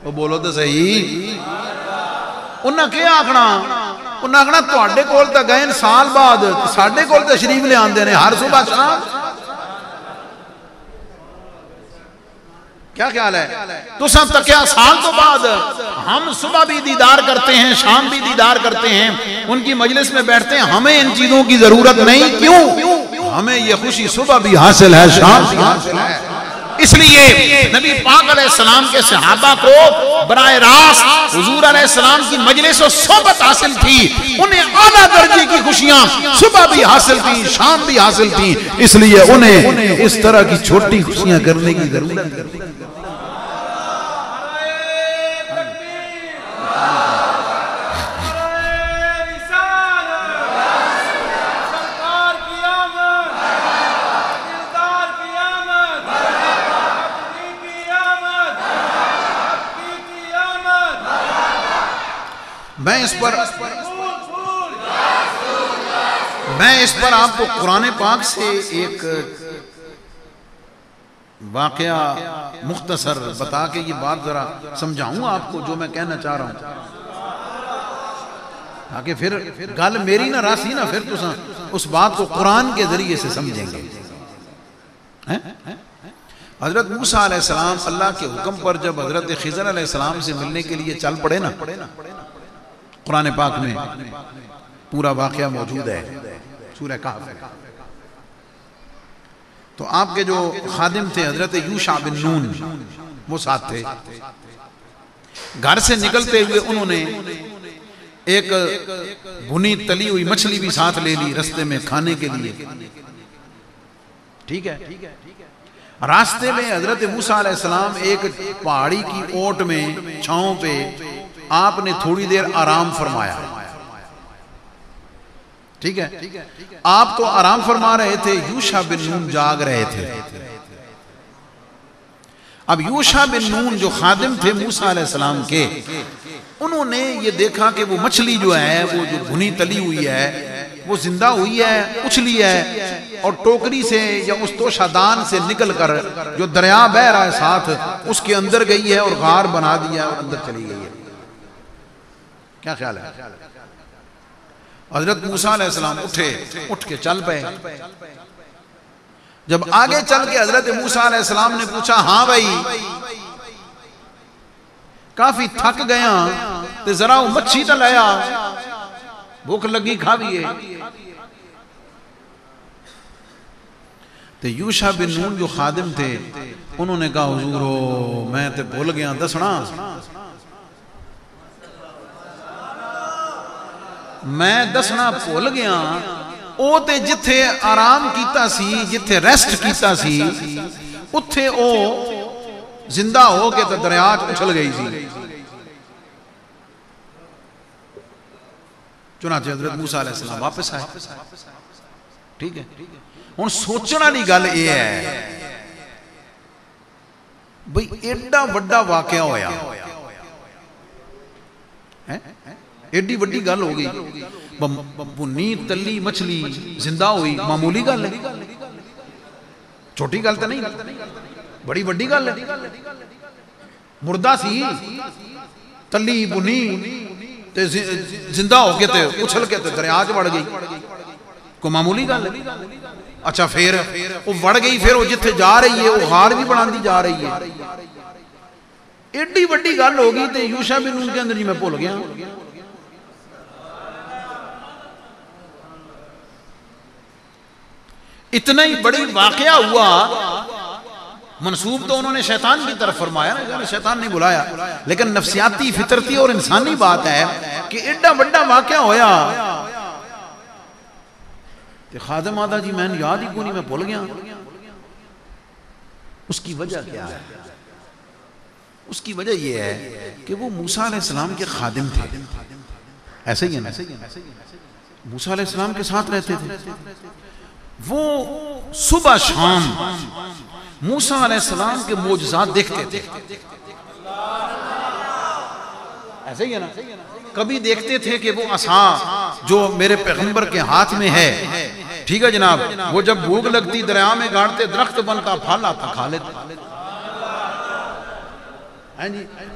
वो बोलो तो सही। उन्हें क्या आखना? उन्हें आखना तुहाडे कोल तां गए साल बाद, साडे कोल तां शरीफ ले आंदे ने हर सुबह शाम। क्या ख्याल है? तुसां तां क्या साल तो बाद, हम सुबह भी दीदार करते हैं, शाम भी दीदार करते हैं, उनकी मजलिस में बैठते हैं, हमें इन चीजों की जरूरत नहीं। क्यों? हमें ये खुशी सुबह भी हासिल है, शाम भी हासिल है। इसलिए नबी पाक अलैहिस्सलाम के सहाबा को बराए रास्त हुजूर अलैहिस्सलाम की मजलिस और सोहबत हासिल थी, उन्हें आला दर्जे की खुशियां सुबह भी हासिल थी, शाम भी हासिल थी। इसलिए उन्हें इस तरह की छोटी खुशियां करने की जरूरत है। मैं इस पर आपको कुरान पाक से एक वाकया मुख्तसर बता के ये बात जरा समझाऊं आपको, जो मैं कहना चाह रहा हूं, ताकि फिर गल मेरी ना रासी ना, फिर तुम उस बात को कुरान के जरिए से समझेंगे। हजरत मूसा अलैहिस्सलाम अल्लाह के हुक्म पर जब हजरत खिज़र अलैहिस्सलाम से मिलने के लिए चल पड़े ना, कुरान पाक में पूरा वाकया मौजूद है सूरह कहफ में। तो आपके जो खादिम थे हजरत यूशा बिन नून, वो साथ थे। घर से निकलते हुए उन्होंने एक भुनी तली हुई मछली भी साथ ले ली रास्ते में खाने के लिए। ठीक है। रास्ते में हजरत मूसा अलैहिस्सलाम एक पहाड़ी की ओट में छांव पे आपने थोड़ी देर आराम फरमाया। ठीक है। आप तो आराम फरमा रहे थे, यूशा बिन नून जाग रहे थे। अब यूशा बिन नून जो खादिम थे मूसा अलैहिस्सलाम के, उन्होंने ये देखा कि वो मछली जो है, वो जो भुनी तली हुई है, वो जिंदा हुई है, उछली है, और टोकरी से या उस तोशादान से निकल कर जो दरिया बह रहा है साथ, उसके अंदर गई है और गार बना दिया और अंदर चली गई है। क्या ख्याल है? हजरत मूसा अलैहिस्सलाम उठ के चल पे। जब आगे चल के हजरत मूसा अलैहिस्सलाम ने पूछा, हाँ भाई काफी थक गया, तो जरा वो मच्छी तो लाया, भूख लगी खाविए। तो यूशा बिन नून जो खादिम थे, उन्होंने कहा हुजूर हो, मैं तो भूल गया दसना, मैं दसना भूल गया ਉਹ ਤੇ ਜਿੱਥੇ ਆਰਾਮ ਕੀਤਾ ਸੀ, ਜਿੱਥੇ ਰੈਸਟ ਕੀਤਾ ਸੀ, ਉੱਥੇ ਉਹ ਜ਼ਿੰਦਾ ਹੋ ਕੇ ਤੇ ਦਰਿਆ 'ਚ ਉਛਲ ਗਈ ਸੀ। चुनाचे हजरत मूसा अलैहिस्सलाम वापस आए। ठीक है, हुण सोचण वाली गल यह है बई एडा वड्डा वाकया होया है, एडी वड्डी गल हो गई, भुन्नी तली मछली जिंदा हुई, मामूली गल है, छोटी गल तो नहीं, बड़ी वड्डी गल है। मुर्दा सी तली भुनी जिंदा हो के उछल के दरिया च वड़ गई, कोई मामूली गल है। अच्छा फिर वो वड़ गई, फिर वो जिथे जा रही है वो हार भी बनाती जा रही है, एडी वड्डी गल हो गई। तो यूशा बिन नून के अंदर जी मैं भुल गया, इतना ही बड़ी वाकया हुआ। मनसूब तो उन्होंने शैतान की तरफ फरमाया ना, शैतान ने बुलाया, लेकिन नफसियाती फितरती और इंसानी बात है कि एडा बड़ा वाकया होया। खादिम आदा जी मैंने याद ही को नहीं, मैं भूल गया। उसकी वजह क्या है? उसकी वजह यह है कि वो मूसा अलैहिस्सलाम के खादिम थे, ऐसे ही है ना, मूसा अलैहिस्सलाम के साथ रहते थे। वो सुबह शाम मूसा अलैहिस्सलाम के मोजज़ात देखते थे, ऐसे ही है ना। कभी देखते थे कि वो असा जो मेरे पैगंबर के हाथ में है, ठीक है जनाब, वो जब भूख लगती दरिया में गाड़ते, दरख्त बनता, फल आता, खा लेते।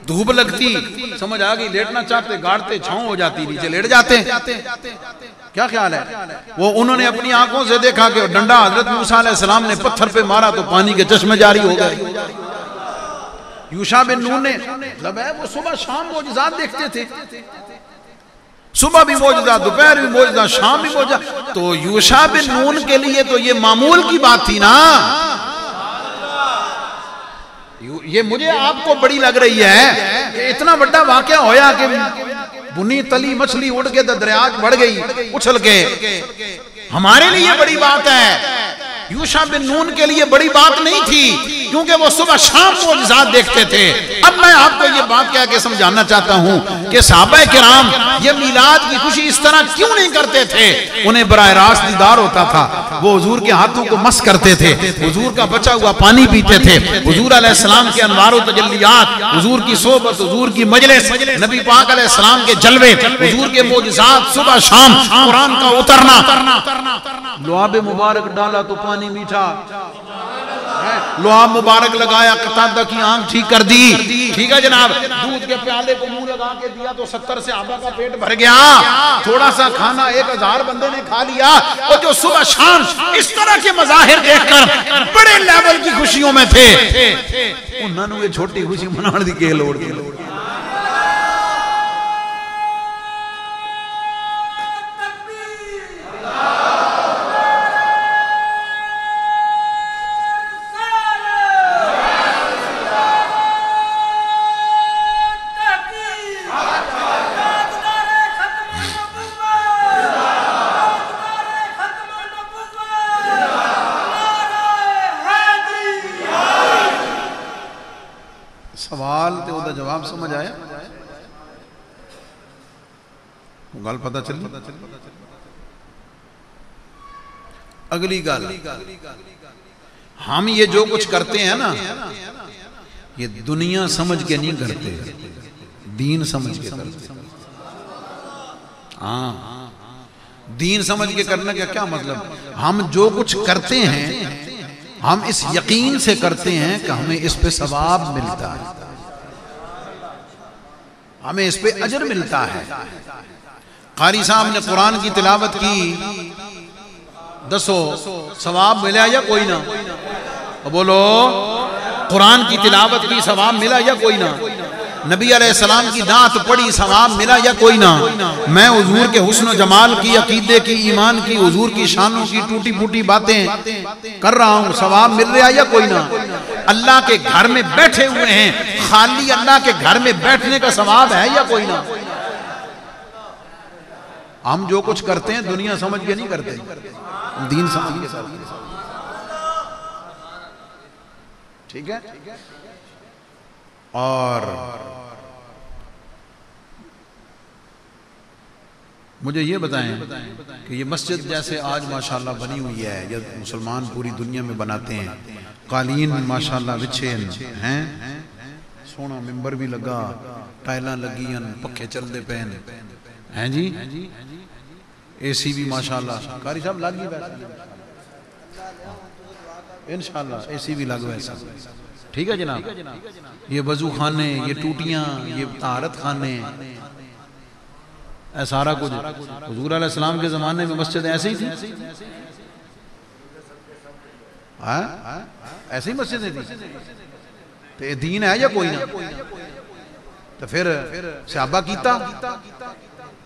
धूप लगती, समझ आ गई, लेटना चाहते, गाड़ते, छांव हो जाती, नीचे लेट जाते। क्या ख्याल है? वो उन्होंने अपनी आंखों से देखा कि डंडा हजरत मूसा अलैहिस्सलाम ने पत्थर पे मारा तो पानी के चश्मे जारी हो गए। यूशा बिन नून ने मतलब है वो सुबह शाम मोजज़ात देखते थे, सुबह भी मोजज़ा, दोपहर भी मोजज़ा, शाम भी मोजज़ा। तो यूशा बिन नून के लिए तो ये मामूल की बात थी ना। ये मुझे आपको बड़ी लग रही है कि इतना बड़ा वाकया होया कि बुनी तली मछली उड़ के दरिया बढ़ गई उछल के। हमारे लिए बड़ी बात है, यूशा बिन नून के लिए बड़ी बात नहीं थी, क्योंकि वो सुबह शाम मोजज़ात देखते थे। अब मैं आपको ये बात कह के समझाना चाहता हूँ कि सहाबा किराम ये मीलाद की खुशी इस तरह क्यों नहीं करते थे। उन्हें बराह रास्त दीदार होता था, वो हुजूर के हाथों को मस करते थे, हुजूर का बचा हुआ पानी पीते थे, हुजूर अलैहिस्सलाम के अनवार व तजल्लियात, हुजूर की सोबत, हुजूर की मजलिस, नबी पाक अलैहिस्सलाम के जलवे, हुजूर के मोजज़ात, सुबह शाम कुरान का उतरना। लुआब मुबारक डाला तो पानी मीठा, लुआब मुबारक लगाया, कतादा की आंख ठीक कर दी, ठीक है जनाब। दूध के प्याले को मुंह लगा के दिया तो 70 सहाबा का पेट भर गया। थोड़ा सा खाना 1000 बंदे ने खा लिया। और जो सुबह शाम इस तरह के मज़ाहिर देखकर बड़े लेवल की खुशियों में थे, उन्होंने ये छोटी खुशी मनाने दी के लोड़ की। सवाल ते उदा जवाब समझ आया? गल पता चली? अगली गल, हम ये जो कुछ करते हैं ना, ये दुनिया समझ के नहीं करते, दीन समझ के करते। हाँ, दीन समझ के करने का क्या मतलब? हम जो कुछ करते हैं हम इस यकीन से करते हैं कि हमें इस पे सवाब मिलता है, हमें इस पे अजर मिलता है। कारी साहब ने कुरान की तिलावत की, दसो सवाब मिला या कोई ना? बोलो, कुरान की तिलावत की सवाब मिला या कोई ना? नबी अलैहिस्सलाम की नात पढ़ी, सवाब मिला या कोई ना? मैं हुजूर के हुस्न जमाल की, अकीदे की, ईमान की, हुजूर की शानों की टूटी फूटी बातें कर रहा हूँ, सवाब मिल रहा या कोई ना? अल्लाह के घर में बैठे हुए हैं, खाली अल्लाह के घर में बैठने का सवाब है या कोई ना? हम जो कुछ करते हैं दुनिया समझ के नहीं करते, दीन समझ के साथ। ठीक है। और मुझे ये बताएं कि ये मस्जिद जैसे आज माशाल्लाह बनी हुई है, ये मुसलमान पूरी दुनिया में बनाते हैं, कालीन माशाल्लाह बिछे हैं, सोना मिंबर भी लगा, टाइलां लगी, पखे चलते पे हैं जी, एसी भी माशाल्लाह कारी साहब लग गई, इंशाल्लाह एसी भी लग वैसा। ठीक है जनाब। ये वजू खाने, ये टूटियां, ये तारत खाने, सारा कुछ हुजूर अलैहिस्सलाम के जमाने में मस्जिद ऐसे ही थी, ऐसे ही मस्जिदें थी। तो ये दीन है या कोई ना? तो फिर सहाबा कीता,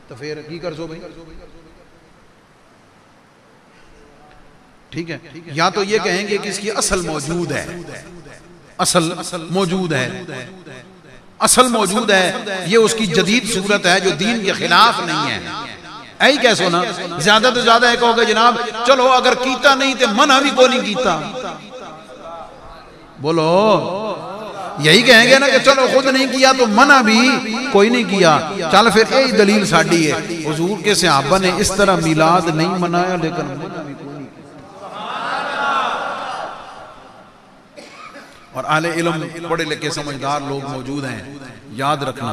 तो फिर की कर सो भाई। ठीक है। या तो ये कहेंगे कि इसकी असल मौजूद है, असल मौजूद है, असल मौजूद है, ये उसकी जदीद सूरत है जो दीन के खिलाफ नहीं है। ऐही कह सो ना, ज्यादा तो ज्यादा है कहोगे जनाब चलो अगर कीता नहीं तो मना भी कोई नहीं कीता, बोलो यही कहेंगे ना कि चलो खुद नहीं किया तो मना भी कोई नहीं किया। चल फिर यही दलील साड़ी है, हुजूर के सहाबा ने इस तरह मिलाद नहीं मनाया लेकिन मना भी कोई नहीं। और आले इल्म पढ़े लिखे समझदार लोग मौजूद हैं, याद रखना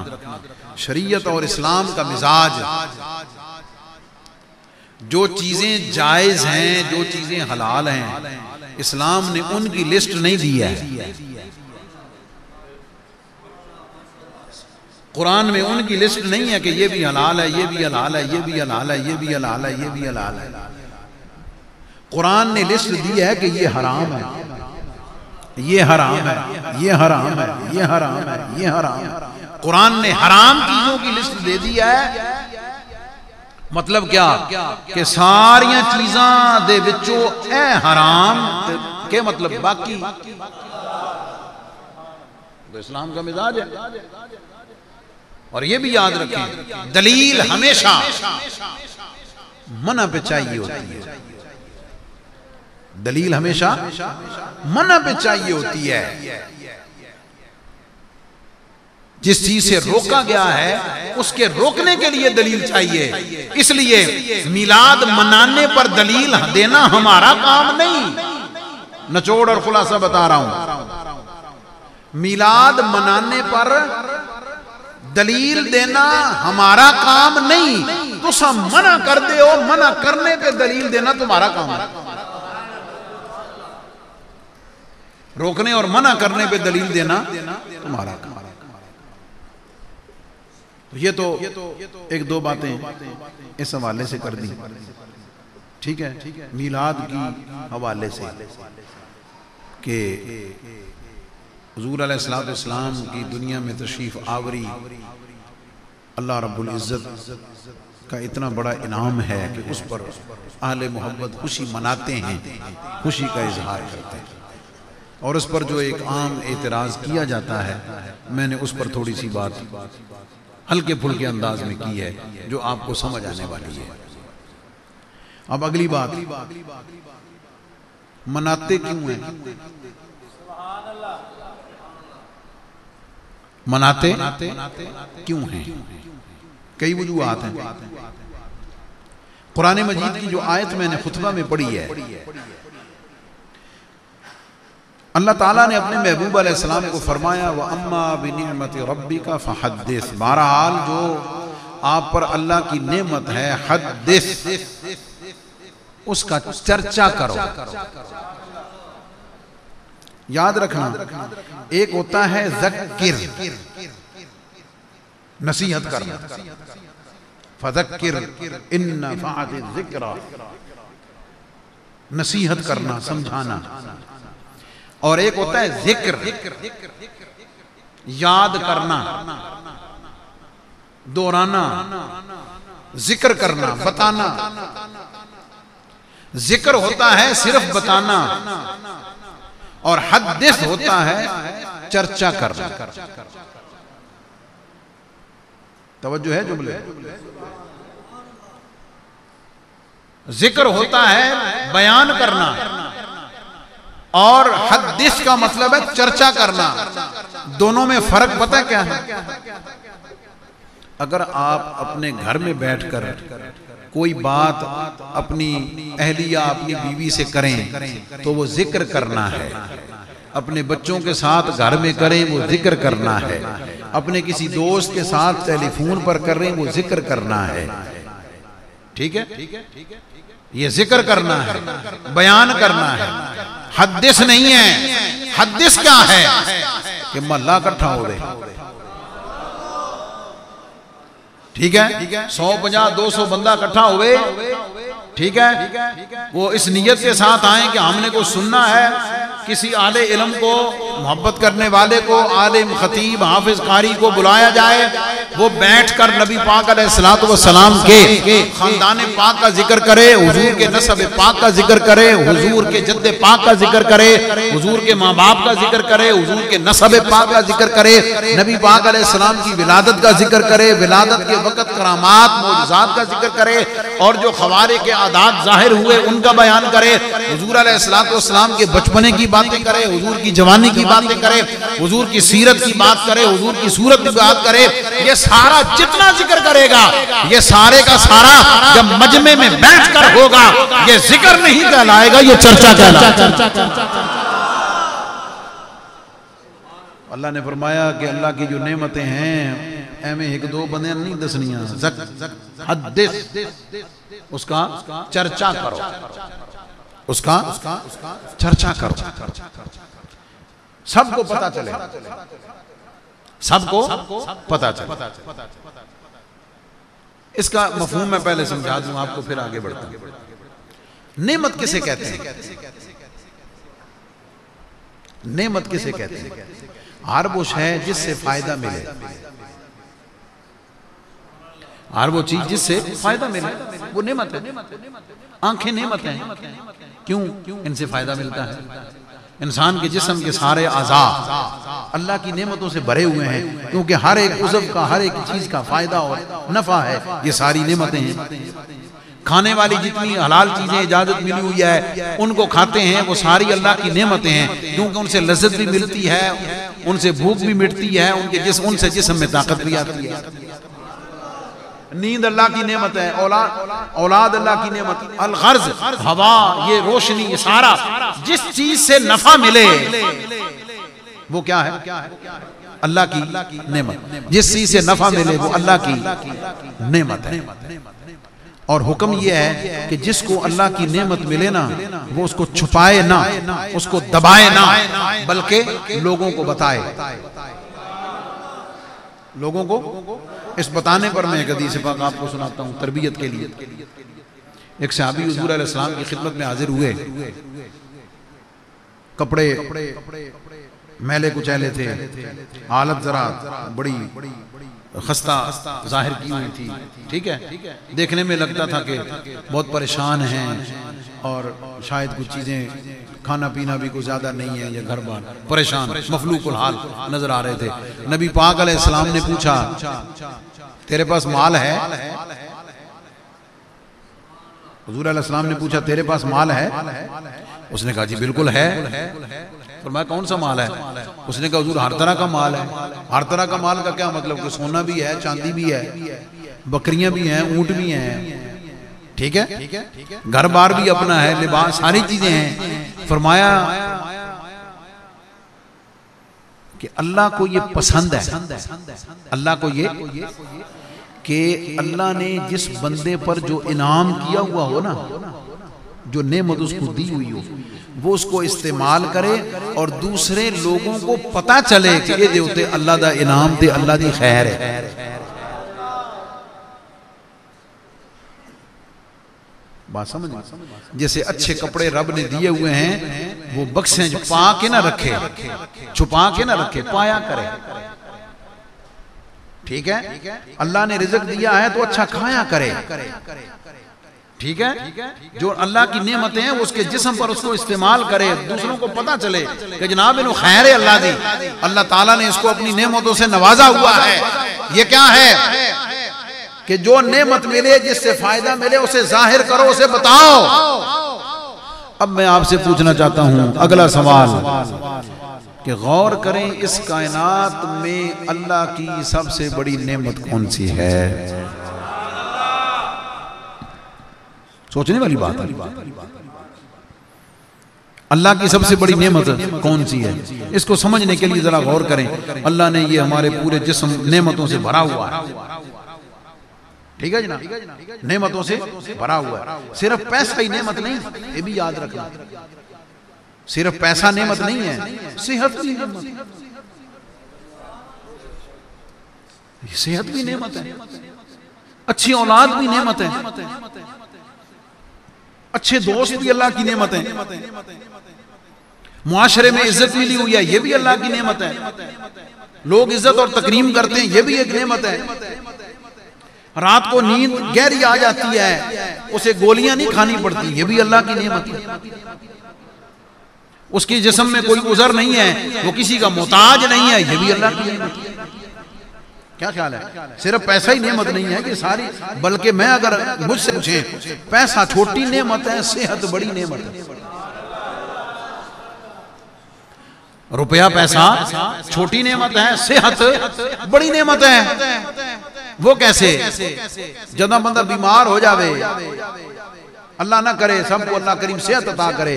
शरीयत और इस्लाम का मिजाज, जो चीजें जायज हैं, जो चीजें हलाल हैं, इस्लाम ने उनकी लिस्ट नहीं दी है। कुरान में उनकी लिस्ट नहीं है कि ये भी हलाल है, ये भी हलाल है, ये भी हलाल है, ये भी हलाल है, ये भी हलाल है। कुरान ने लिस्ट दी है कि ये हराम है, ये हराम है, ये हराम है, ये हराम है, ये हराम है। कुरान ने हराम चीजों की लिस्ट दे दी है। मतलब क्या कि सारियां चीज़ां दे विचों ए हराम के मतलब बाकी तो इस्लाम का मिजाज है। और ये भी याद रखें दलील हमेशा मना पे चाहिए होती है, दलील हमेशा मना पे चाहिए होती है। जिस चीज से रोका गया है उसके रोकने के लिए दलील चाहिए। इसलिए मिलाद मनाने पर दलील देना हमारा काम नहीं। निचोड़ और खुलासा बता रहा हूं, मिलाद मनाने पर दलील देना हमारा काम नहीं। तो सब मना कर दे हो, मना करने पे दलील देना तुम्हारा काम है। रोकने और मना करने पे दलील देना तुम्हारा काम। ये तो एक दो बातें इस हवाले से कर दी, ठीक है, मिलाद की हवाले से कि हुजूर अलैहिस्सलाम की दुनिया में तशरीफ आवरी अल्लाह रब्बुल इज़्ज़त का इतना बड़ा इनाम है कि उस पर अहले मोहब्बत खुशी मनाते हैं, खुशी का इजहार करते हैं। और उस पर जो एक आम एतराज़ किया जाता है, मैंने उस पर थोड़ी सी बात हल्के फुल्के अंदाज में की है जो आपको समझ आने वाली है। अब अगली बात, मनाते क्यों हैं? मनाते क्यों हैं? कई वजूहात हैं। कुरान मजीद की जो आयत मैंने खुतबा में पढ़ी है, अल्लाह ताला ने अपने महबूब अलैहिस्सलाम को फरमाया व अम्मा बिनिअमति रब्बिका फहद्दिस। बहरहाल जो आप पर अल्लाह की नेमत है, हद्दिस, उसका चर्चा करो। याद रखना, एक होता है ज़क्किर, नसीहत करना, फज़क्किर इन्ना फ़अति ज़िक्रा, नसीहत करना, समझाना। और एक होता है जिक्र, याद करना, दोहराना, जिक्र करना, बताना। जिक्र होता है सिर्फ बताना और हद्दिस होता है चर्चा करना। तवज्जो है जुमले? जिक्र होता है बयान करना, और हदीस का मतलब है चर्चा करना। दोनों में फर्क पता है क्या है? अगर आप अपने घर में बैठकर कोई बात अपनी अहलिया, अपनी बीवी से करें तो वो जिक्र करना है। अपने बच्चों के साथ घर में करें वो जिक्र करना है। अपने किसी दोस्त के साथ टेलीफोन पर कर रहे हैं वो जिक्र करना है। ठीक है, ये जिक्र करना है, बयान करना है। हदीस नहीं है। हदीस क्या है कि मोहल्ला इकट्ठा हो गए, ठीक है, 150-200 बंदा इकट्ठा हुए, ठीक है, वो इस नियत के साथ आए कि हमने को सुनना है। किसी आले इल्म को, मोहब्बत करने वाले को, आलिम, खतीब, हाफिज, कारी को बुलाया जाए, वो बैठकर नबी पाक अलैहिस्सलातु वस्सलाम के खानदान पाक का जिक्र करे, हुजूर के नसब पाक का जिक्र करे, हुजूर के जद्दे पाक का जिक्र करे, हुजूर के माँ बाप का जिक्र करे, हुजूर के नसब पाक का जिक्र करे, नबी पाक अलैहिस्सलाम की विलादत का जिक्र करे, विलादत के वक़्त करामात, मौजज़ात का जिक्र करे, और जो खवारे के आदात जाहिर हुए उनका बयान करे, हुजूर अलैहिस्सलातु वस्सलाम के बचपने की बातें करे, हुजूर की जवानी की बातें करे, हुजूर की सीरत की बात करे, हुजूर की सूरत की बात करे। ये सारा जितना जिक्र करेगा, ये सारे का सारा जब मजमे में बैठकर होगा, ये जिक्र नहीं कहलाएगा, ये चर्चा कहलाएगा। अल्लाह ने फरमाया कि अल्लाह की जो नेमतें हैं एमें एक दो बंदे नहीं दसनियां, हदीस, उसका चर्चा करो, उसका चर्चा करो, सबको पता चले, सबको पता चले। इसका मफहूम मैं पहले समझा दूं आपको, फिर आगे बढ़ता हूं। नेमत किसे कहते हैं? नेमत किसे कहते हैं? हर वो है जिससे फायदा मिले, हर वो चीज जिससे फायदा मिले वो नेमत है। आंखें नेमत हैं, क्यों? इनसे फायदा मिलता है। इंसान के जिस्म के सारे आज़ा अल्लाह की नेमतों से भरे हुए हैं, क्योंकि हर एक उज़व का, हर एक चीज का फायदा और नफा है। ये सारी नेमतें हैं। खाने वाली जितनी हलाल चीजें इजाजत मिली हुई है उनको खाते हैं, वो सारी अल्लाह की नेमतें हैं, क्योंकि उनसे लज्जत भी मिलती है, उनसे भूख भी मिटती है, उनसे जिस्म में ताकत भी आती है। नींद अल्लाह की नेमत है, औलाद अल्लाह की नेमत, अल-गर्ज, हवा, ये रोशनी, ये सारा जिस चीज से नफा मिले वो क्या है? अल्लाह की नेमत। जिस चीज से नफा मिले वो अल्लाह की नेमत है। और हुक्म यह है कि जिसको अल्लाह की नेमत मिले ना, वो उसको छुपाए ना, उसको दबाए ना, बल्कि लोगों को बताए। लोगों को इस बताने पर मैं एक हदीस पाक आपको सुनाता हूं तरबियत के लिए। एक सहाबी हुजूर अलैहिस्सलाम की खिदमत में हाजिर हुए, कपड़े मैले कुचैले थे, हालत जरा बड़ी खस्ता जाहिर की हुई थी, ठीक है, देखने में लगता था कि बहुत परेशान हैं और शायद कुछ चीजें, खाना पीना भी कुछ ज्यादा नहीं है, ये घर बार परेशान, मफलूकुल हाल नजर आ रहे थे। नबी पाक अलैहिस्सलाम ने पूछा, तेरे पास माल है? हुजूर अलैहिस्सलाम ने पूछा, तेरे पास माल है? उसने कहा जी बिल्कुल है। फरमाया कौन सा माल है? उसने कहा हुजूर हर तरह का माल है। हर तरह का माल का क्या मतलब? कि सोना भी है, चांदी भी है, बकरियां भी हैं, ऊंट भी हैं, ठीक है, घर बार भी अपना है, लिबास, सारी चीजें हैं। फरमाया कि अल्लाह को ये पसंद है, अल्लाह को ये कि अल्लाह ने जिस बंदे पर जो इनाम किया हुआ हो ना, जो नेमत उसको दी हुई हो, वो उसको इस्तेमाल करे और दूसरे लोगों को पता चले कि ये देवते अल्लाह दा इनाम दे, अल्लाह दी खैर है। बात समझ? जैसे अच्छे कपड़े रब ने दिए हुए हैं, वो बक्से पा के ना रखे, छुपा के ना रखे, पाया करे, ठीक है। अल्लाह ने रिज़्क दिया है तो अच्छा खाया करे, ठीक है। जो अल्लाह की नेमतें हैं उसके जिस्म पर उसको इस्तेमाल करे, दूसरों को पता चले कि जनाब इन्हों खैर है अल्लाह दी, अल्लाह ताला ने इसको अपनी नेमतों से नवाजा हुआ है। ये क्या है कि जो नेमत मिले, जिससे फायदा मिले, उसे जाहिर करो, उसे बताओ। अब मैं आपसे पूछना चाहता हूं अगला सवाल कि गौर करें, इस कायनात में अल्लाह की सबसे बड़ी नेमत कौन सी है? सोचने वाली बात है। अल्लाह की सबसे बड़ी नेमत कौन सी है? इसको समझने के लिए जरा गौर करें। अल्लाह ने ये हमारे पूरे जिस्म नेमतों से भरा हुआ है, ठीक है जनाब, नेमतों से भरा हुआ है। सिर्फ पैसा ही नेमत नहीं, ये भी याद रखना। सिर्फ पैसा नेमत नहीं है, सेहत भी नेमत, सेहत भी नेमत है, अच्छी औलाद भी नेमत है, अच्छे दोस्त भी अल्लाह की नेमत है, मुआशरे में इज्जत मिली हुई है, ये भी अल्लाह की नेमत है, लोग इज्जत और तकरीम करते हैं, ये भी एक नेमत है। रात को नींद गहरी आ जाती है, उसे गोलियां नहीं खानी पड़ती, ये भी अल्लाह की नेमत है। उसके जिस्म में कोई उज़र नहीं है, वो किसी का मोहताज नहीं है, ये भी अल्लाह की नेमत है। क्या ख्याल है? सिर्फ पैसा ही नेमत नहीं है कि सारी, बल्कि मैं अगर मुझसे पूछे, पैसा छोटी नेमत है, सेहत बड़ी नेमत है। रुपया पैसा छोटी नेमत है, सेहत बड़ी नेमत है। वो कैसे? जब बंदा बीमार हो जावे, अल्लाह ना करे, सबको अल्लाह करीम सेहत अता करे,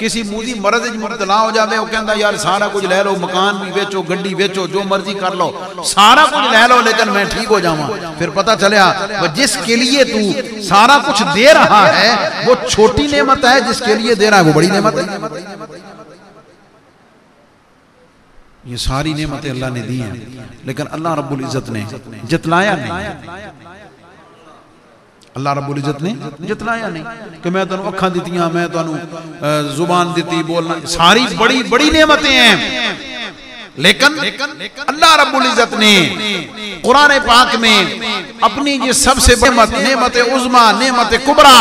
किसी मूदी मरज मुब्तला हो जावे, वो कहता यार सारा कुछ ले लो, मकान भी बेचो, गड्डी बेचो, जो मर्जी कर लो, सारा कुछ ले लो, लेकिन मैं ठीक हो जाऊं। फिर पता चला वो जिसके लिए तू सारा कुछ दे रहा है वो छोटी नेमत है, जिसके लिए दे रहा है वो बड़ी नेमत है। ये सारी नेमतें अल्लाह ने दी हैं, लेकिन अल्लाह रब्बुल इज्जत ने जितलाया नहीं। अल्लाह रब्बुल इज्जत ने जितलाया नहीं कि मैं तुहानू अखां दित्तियां, मैं तुहानू जुबान दित्ती, बोलना, सारी बड़ी बड़ी नेमतें हैं, लेकिन अल्लाह रब्बुल इज्जत ने कुरान पाक में अपनी ये सबसे बड़ी नेमत उज़्मा, नेमत कुबरा,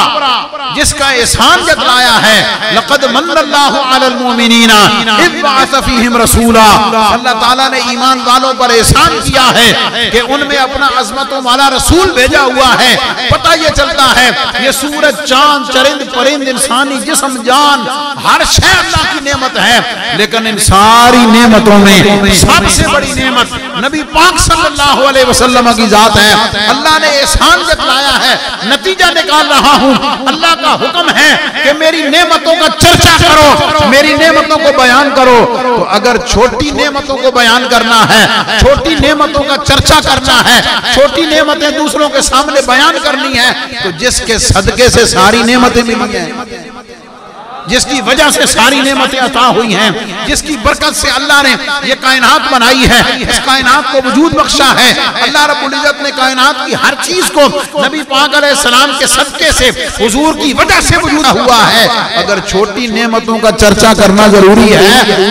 जिसका एहसान जतलाया है, लक़द मन्नल्लाहु अलल मुमिनीना इज़ बअस फ़ीहिम रसूला। अल्लाह ताला ने ईमान वालों पर एहसान किया है कि उनमें अपना अज़मतों वाला रसूल भेजा हुआ है। पता ये चलता है ये सूरज, चांद, चरिंद, परिंद, इंसानी जिस्म, जान, हर शय अल्लाह की नेमत है, लेकिन इन सारी नेमतों में सबसे बड़ी नेमत नबी पाक सल्लल्लाहु अलैहि वसल्लम की जात है। अल्लाह ने एहसान जतलाया है, नतीजा निकाल रहा हूं। अल्लाह का हुक्म है कि मेरी नेमतों का चर्चा करो, मेरी नेमतों को बयान करो। तो अगर छोटी नेमतों को बयान करना है, छोटी नेमतों का चर्चा करना है, छोटी नेमतें दूसरों के सामने बयान करनी है, तो जिसके सदके से सारी नेमतें मिली हैं, जिसकी वजह से सारी नेमतें अता हुई हैं, जिसकी बरकत से अल्लाह ने ये कायनात बनाई है, इस कायनात को वजूद बख्शा है। अल्लाह रब्बुल इज्जत ने कायनात की हर चीज को नबी पाक अलैहिस्सलाम के सदके से, हुजूर की वजह से वजूद हुआ है। अगर छोटी नेमतों का चर्चा करना जरूरी है,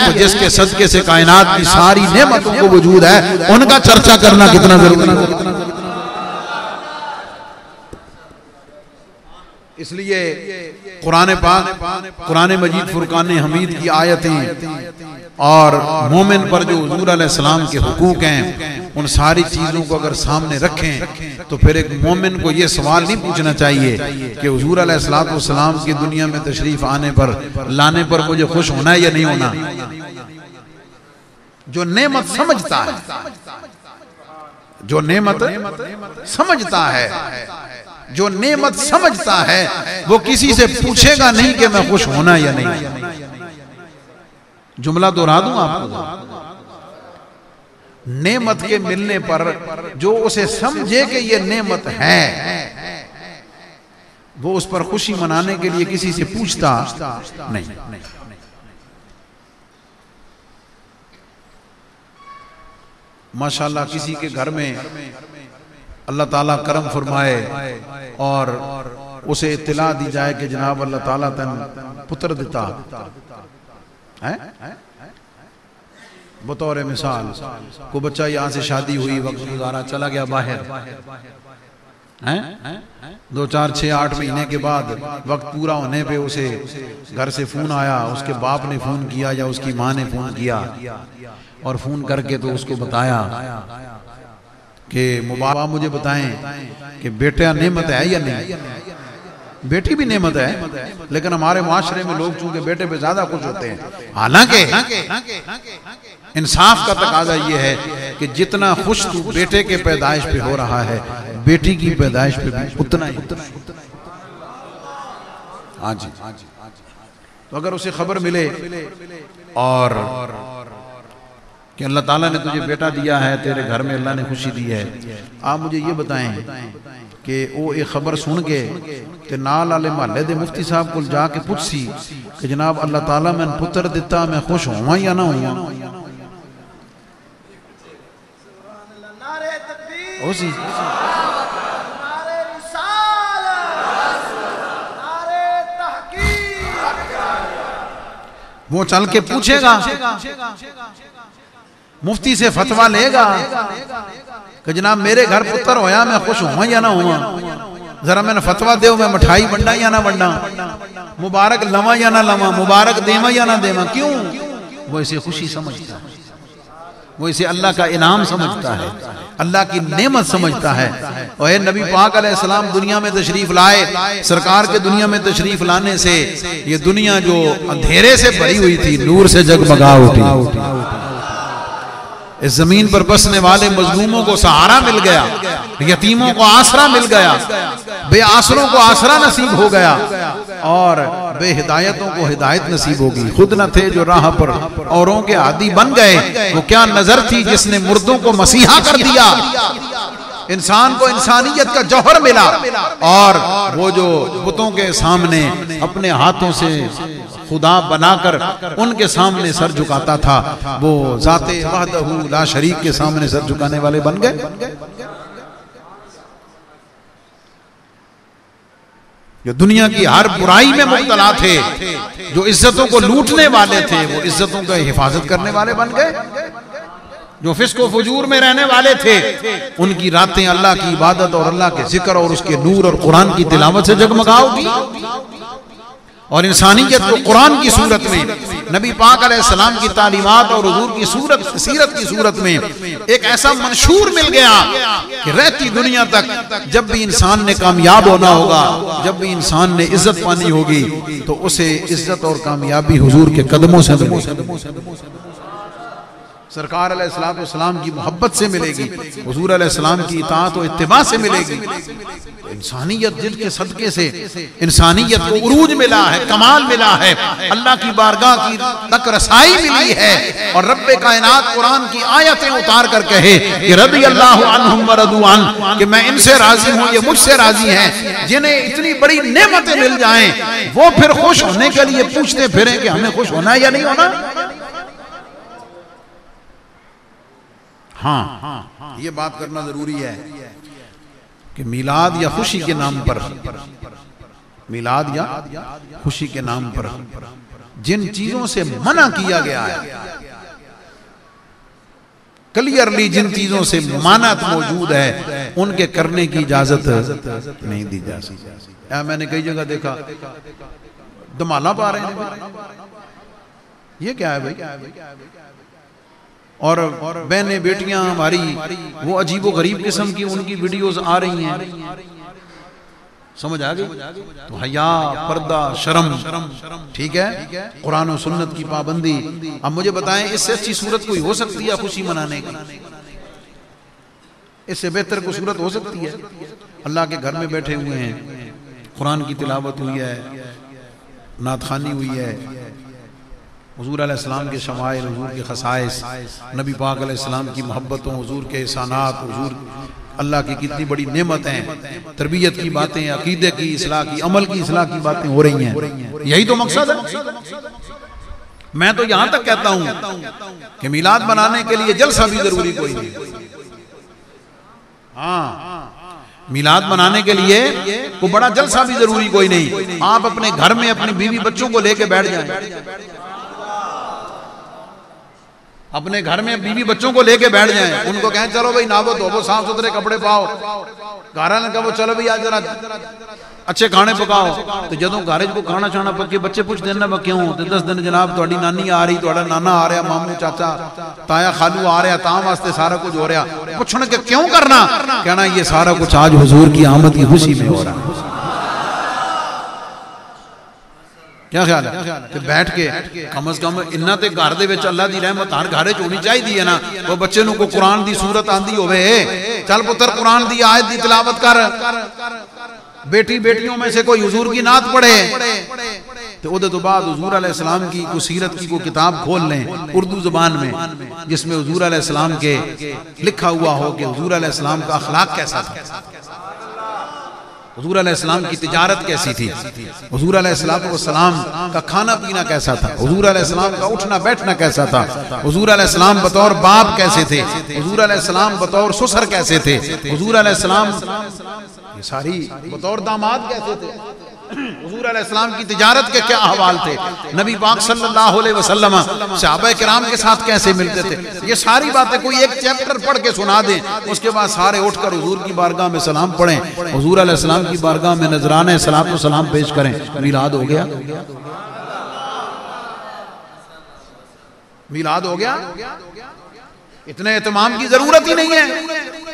तो जिसके सदके से कायनात की सारी नेमतों को वजूद है, उनका चर्चा करना कितना जरूरी है। इसलिए कुरान पाक, कुरान मजीद, फुरकान हमीद की आयतें और मोमिन पर जो हुजूर अलैहिस्सलाम के हुकूक हैं, उन सारी चीज़ों को अगर सामने रखें, तो फिर एक मोमिन को ये सवाल नहीं पूछना चाहिए कि हुजूर अलैहिस्सलाम की दुनिया में तशरीफ आने पर, लाने पर मुझे खुश होना है या नहीं होना। जो नेमत समझता है, जो नेमत समझता है, जो नेमत समझता है, वो किसी से पूछेगा नहीं कि मैं खुश होना या नहीं। जुमला दोहरा दूं आपको, नेमत के मिलने पर जो उसे समझे कि ये नेमत है, वो उस पर खुशी मनाने के लिए किसी से पूछता नहीं। माशाल्लाह किसी के घर में अल्लाह ताला करम फरमाए और उसे इत्तला दी जाए कि जनाब अल्लाह ताला तन पुत्र देता है, बतौर मिसाल को बच्चा यहाँ से शादी हुई, वक्त गुजारा, चला गया बाहर, हैं 2, 4, 6, 8 महीने के बाद वक्त पूरा होने पे उसे घर से फोन आया, उसके बाप ने फोन किया या उसकी माँ ने फोन किया, और फोन करके तो उसको बताया कि मुबारक मुझे बताएं कि बेटा नेमत है या नहीं। बेटी भी नेमत है, लेकिन हमारे माशरे में लोग चूंकि बेटे पे ज्यादा खुश होते हैं। हालांकि इंसाफ का तकाजा यह है कि जितना खुश तू बेटे के पैदाइश पे हो रहा है, बेटी की पैदाइश पे भी उतना ही। हाँ जी। तो अगर उसे खबर मिले और कि अल्लाह ताला ने तुझे बेटा दिया है, तेरे घर में अल्लाह ने खुशी दी है, आप मुझे ये बताएं कि वो एक खबर सुन के ते नाल वाले महल्ले दे मुफ्ती साहब को जाके पूछसी कि जनाब अल्लाह ताला मैंने पुत्र दिता, मैं खुश होवां या ना होवां। वो चल के पूछेगा, मुफ्ती से फतवा लेगा कि जनाब मेरे घर पुत्र होया, मैं खुश हुआ या ना हुआ, जरा मैंने फतवा दो, मैं मिठाई बंडा या ना बंडा, मुबारक लवा या ना लवा, मुबारक देवा या ना देवा। क्यों? वो इसे खुशी समझता है, वो इसे अल्लाह का इनाम समझता है, अल्लाह की नेमत समझता है। और नबी पाक अलैहिस्सलाम दुनिया में तशरीफ लाए, सरकार के दुनिया में तशरीफ लाने से ये दुनिया जो अंधेरे से भरी हुई थी नूर से जगमगा उठी। इस जमीन पर बसने वाले मजलूमों को सहारा मिल गया, यतीमों को आसरा मिल गया, बेआसरों को आसरा नसीब हो गया और बेहिदायतों को हिदायत नसीब होगी। खुद न थे जो राह पर औरों के आदी बन गए, वो क्या नजर थी जिसने मुर्दों को मसीहा कर दिया। इंसान को इंसानियत का जौहर मिला और वो जो बुतों के सामने अपने हाथों से खुदा बनाकर उनके सामने सर झुकाता था, वो जाते वहदहू ला शरीक के सामने सर झुकाने वाले बन गए। जो दुनिया की हर बुराई में मुब्तला थे, जो इज्जतों को लूटने वाले थे, वो इज्जतों का हिफाजत करने वाले बन गए। जो फिस्को फुजूर में रहने वाले थे, उनकी रातें अल्लाह की इबादत और अल्लाह के जिक्र और उसके नूर और कुरान की तिलावत से जगमगाओगी। और इंसानियत को कुरान की सूरत में, नबी पाक अलैहिस्सलाम की तालीमात और हुजूर की सीरत की सूरत में एक ऐसा मंशूर मिल गया कि रहती दुनिया तक जब भी इंसान ने कामयाब होना होगा, जब भी इंसान ने इज्जत पानी होगी, तो उसे इज्जत और कामयाबी हुजूर के कदमों से मिलेगी, सरकार अलैहिस्सलाम की मोहब्बत से मिलेगी, हुजूर अलैहिस्सलाम की इताअत और इत्तिबा से मिलेगी। इंसानियत जिनके सदके से इंसानियत को उरूज मिला है, कमाल मिला है, अल्लाह की बारगाह की तक रसाई मिली है। और रब्बे कायनात कुरान की आयतें उतार कर कहे कि रज़ी अल्लाहु अन्हुम व रदू अन, कि मैं इनसे राजी हूँ, ये मुझसे राजी हैं। जिन्हें इतनी बड़ी नेमतें मिल जाएं, वो फिर खुश होने के लिए पूछते फिरें कि हमें खुश होना है या नहीं होना। हाँ, ये बात करना जरूरी है कि मिलाद या खुशी के नाम पर, मिलाद या खुशी के नाम पर जिन चीजों से मना किया गया है, क्लियरली जिन चीजों से मानत मौजूद है, उनके करने की इजाजत नहीं दी जा सकती। मैंने कई जगह देखा धमाला पा रहे हैं, ये क्या है भाई। और बहनें बेटियां हमारी वो अजीबो गरीब किस्म की उनकी वीडियोस आ रही हैं, समझ आ गई? तो हया, पर्दा, शर्म, ठीक है, कुरान और सुन्नत की पाबंदी। अब मुझे बताएं इससे अच्छी सूरत कोई हो सकती है खुशी मनाने की? इससे बेहतर कोई सूरत हो सकती है? अल्लाह के घर में बैठे हुए हैं, कुरान की तिलावत हुई है, नातखानी हुई है, हुजूर अलैहिस्सलाम के शमाइल, हुजूर के खसाइस, नबी पाक अलैहिस्सलाम की मोहब्बतों, हुजूर के एहसानात, हुजूर अल्लाह की कितनी बड़ी नेमतें, तरबियत की बातें, अकीदे की इस्लाह की, अमल की इस्लाह की बातें हो रही हैं। यही तो मकसद है। मैं तो यहां तक कहता हूं कि मिलाद मनाने के लिए जलसा भी जरूरी कोई नहीं। हाँ, मिलाद मनाने के लिए कोई बड़ा जलसा भी जरूरी कोई नहीं। आप अपने घर में अपनी बीवी बच्चों को लेके बैठ जाएं, अपने घर में बीवी बच्चों को लेके बैठ जाएं, उनको कहें चलो भाई नहावो धोवो, साफ सुथरे कपड़े पाओ, घर ने कहो चलो भाई आज जरा अच्छे खाने पकाओ। तो जो घर को खाना छाना पके बच्चे पूछते हैं ना क्यों, तो 10 दिन जनाब थोड़ी नानी आ रही, थोड़ा नाना आ रहा, मामू चाचा ताया खालू आ रहा, तां वास्ते सारा कुछ हो रहा। पूछने के क्यों करना, कहना ये सारा कुछ आज हुजूर की आमद की खुशी में हो रहा है। क्या ख्याल है कि बैठ के कम अज कम इन्ना ते घर दे विच अल्लाह दी रहमत हर घर च होनी चाहिए है ना। वो बच्चे नूं कोई कुरान दी सूरत आंदी होवे, चल पुत्र कुरान दी आयत दी तिलावत कर, बेटी बेटियों में से कोई हुजूर की नात पढ़े, तो उहदे तो बाद हुजूर अलैहि सलाम की कोई सीरत की कोई किताब खोल लें उर्दू जुबान में, जिसमें हुजूर अलैहि सलाम के लिखा हुआ हो कि हुजूर अलैहि सलाम का अखलाक कैसा था, हुजूर अलैहिस्सलाम की तिजारत कैसी थी, हुजूर अलैहिस्सलाम का खाना पीना कैसा था, हुजूर अलैहिस्सलाम का उठना बैठना कैसा था, हुजूर अलैहिस्सलाम बतौर बाप कैसे थे, हुजूर अलैहिस्सलाम बतौर ससुर कैसे थे, हुजूर अलैहिस्सलाम ये सारी बतौर दामाद कैसे थे, हुजूर अलैहिस्सलाम की तिजारत के क्या अहवाल थे, नबी पाक सल्लल्लाहु अलैहि वसल्लम सहाबा किराम के साथ कैसे मिलते थे, ये सारी बातें कोई एक चैप्टर पढ़ के सुना दें, उसके बाद सारे उठकर हुजूर की बारगाह में सलाम पढ़ें, हुजूर अलैहिस्सलाम की बारगाह में नजराने सलात व सलाम पेश करें, मिलाद हो गया, मिलाद हो गया। इतने एहतमाम की जरूरत ही नहीं है,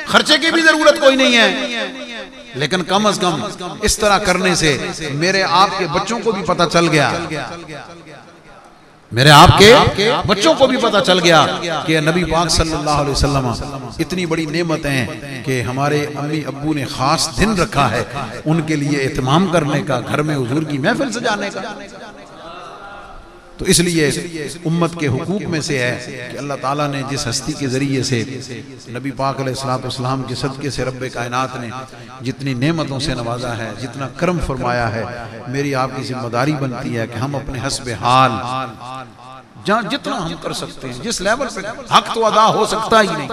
खर्चे की भी जरूरत कोई नहीं है, लेकिन कम अज कम इस तरह करने से मेरे आपके बच्चों को भी पता चल गया, मेरे आपके बच्चों को भी पता चल गया कि नबी पाक सल्लल्लाहु अलैहि वसल्लम इतनी बड़ी नेमत हैं कि हमारे अम्मी अब्बू ने खास दिन रखा है उनके लिए एहतमाम करने का, घर में हुजूर की महफिल सजाने का। तो इसलिए उम्मत के हुकूक में से है कि अल्लाह ताला ने जिस हस्ती के जरिए से नबी पाक अलैहिस्सलाम के सदके से रब्बे कायनात ने जितनी नेमतों से नवाजा है, जितना करम फरमाया है, मेरी आपकी जिम्मेदारी बनती है कि हम अपने हस्बे हाल जहाँ जितना हम कर सकते हैं, जिस लेवल पे हक तो अदा हो सकता ही नहीं,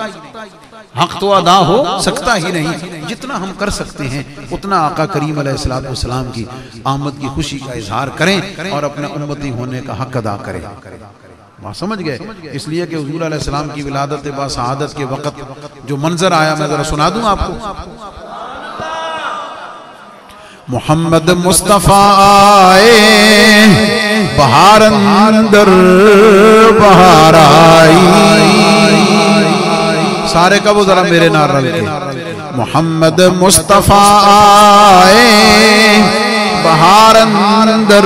हक तो अदा हो सकता ही नहीं, जितना हम कर सकते हैं उतना आका करीम अलैहिस्सलाम की आमद की खुशी का इजहार करें और अपने उम्मती होने का हक अदा करें। बात समझ गए? इसलिए कि हुजूर अलैहिस्सलाम की विलादत बा शहादत के वक़्त जो मंजर आया मैं जरा सुना दूं आपको। मोहम्मद मुस्तफ़ा आए बहार अंदर बहार आई, सारे कब जरा मेरे नार रल के, मोहम्मद मुस्तफ़ा आए बहार अंदर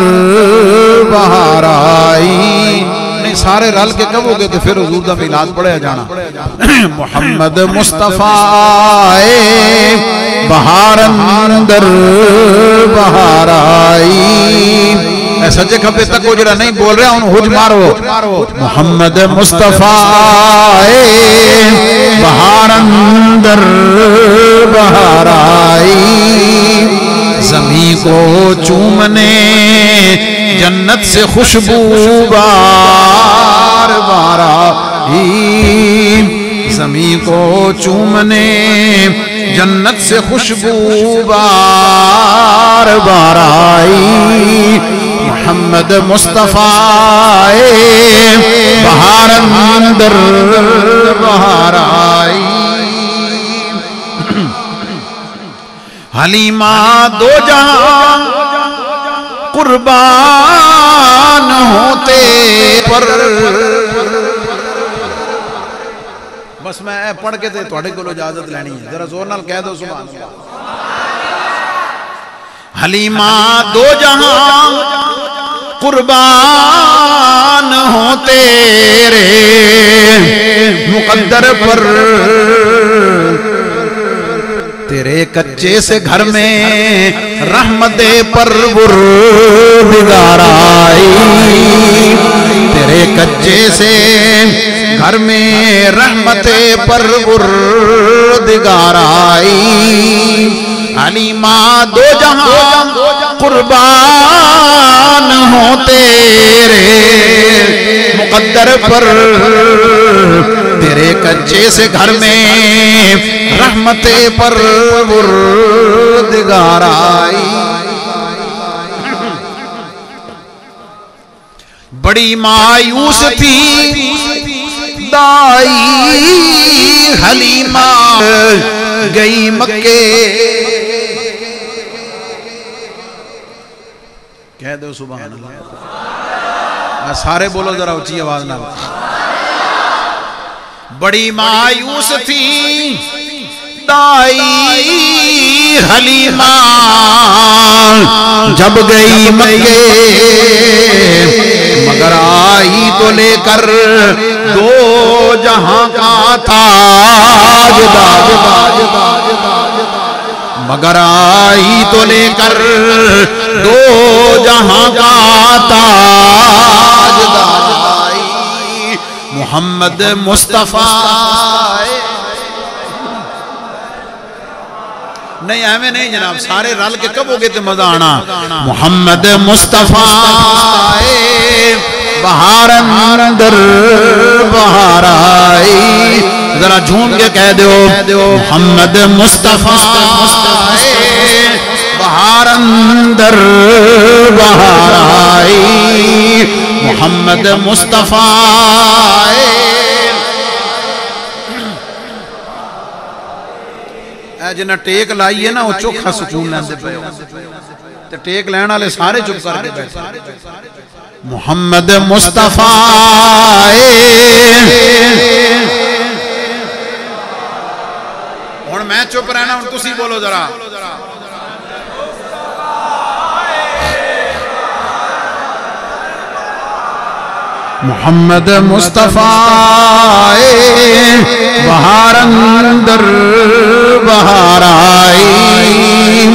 बहार आई, नहीं सारे रल के कब हो गए तो फिर हुजूर दा मिलाद पढ़िया जाना। मोहम्मद मुस्तफ़ा आए बहार अंदर बहार आई, सज्जे खब्बे तक वो जरा नहीं बोल रहा हूं हुज मारो। मोहम्मद मुस्तफ़ा आए बहार अंदर बहार आई, ज़मीं को चूमने जन्नत से खुशबू बार बार आई, ज़मीं को चूमने जन्नत से खुशबू बार बार आई, मोहम्मद मुस्तफ़ा बहार अंदर बहार आई। हलीमा दो जहां कुर्बान होते पर, बस मैं पढ़ के ते तुहाडे कोलों इजाजत लैनी है, जरा जोर नाल कह दो सुभान अल्लाह। हलीमा दो जहां कुर्बान हो तेरे मुकद्दर पर, तेरे कच्चे से घर में रहमते परवरदिगार आई, तेरे कच्चे से घर में रहमते परवरदिगार आई, हलीमा दो जहां कुर्बान हो तेरे मुकद्दर पर, तेरे कच्चे से घर में रहमते परवरदिगार आई। बड़ी मायूस थी दाई हलीमा गई मक्के, कह दो सुभान अल्लाह, सारे बोलो जरा ऊंची आवाज ना। बड़ी मायूस थी दाई हलीमा जब गई मक्के, मगर आई तो लेकर दो जहां का ताज, मगर आई तो लेकर दो जहां का ताज, मोहम्मद मुस्तफा। नहीं हमें नहीं जनाब, सारे रल के कब हो गए तो मजा आना। मोहम्मद मुस्तफा बहार अंदर बहार आई, जरा झूम के कह दो मोहम्मद मुस्तफा बहार अंदर बहार आई, मोहम्मद मुस्तफा। जिन्हें टेक लाई है ना वो चोखा सुकून लेंदे पे, ते टेक लैण वाले सारे चुप करके बैठे। मोहम्मद मुस्तफा हुण मैं चुप रहना, हुण तुसी बोलो जरा। मोहम्मद मुस्तफा बहार अंदर बहार आई,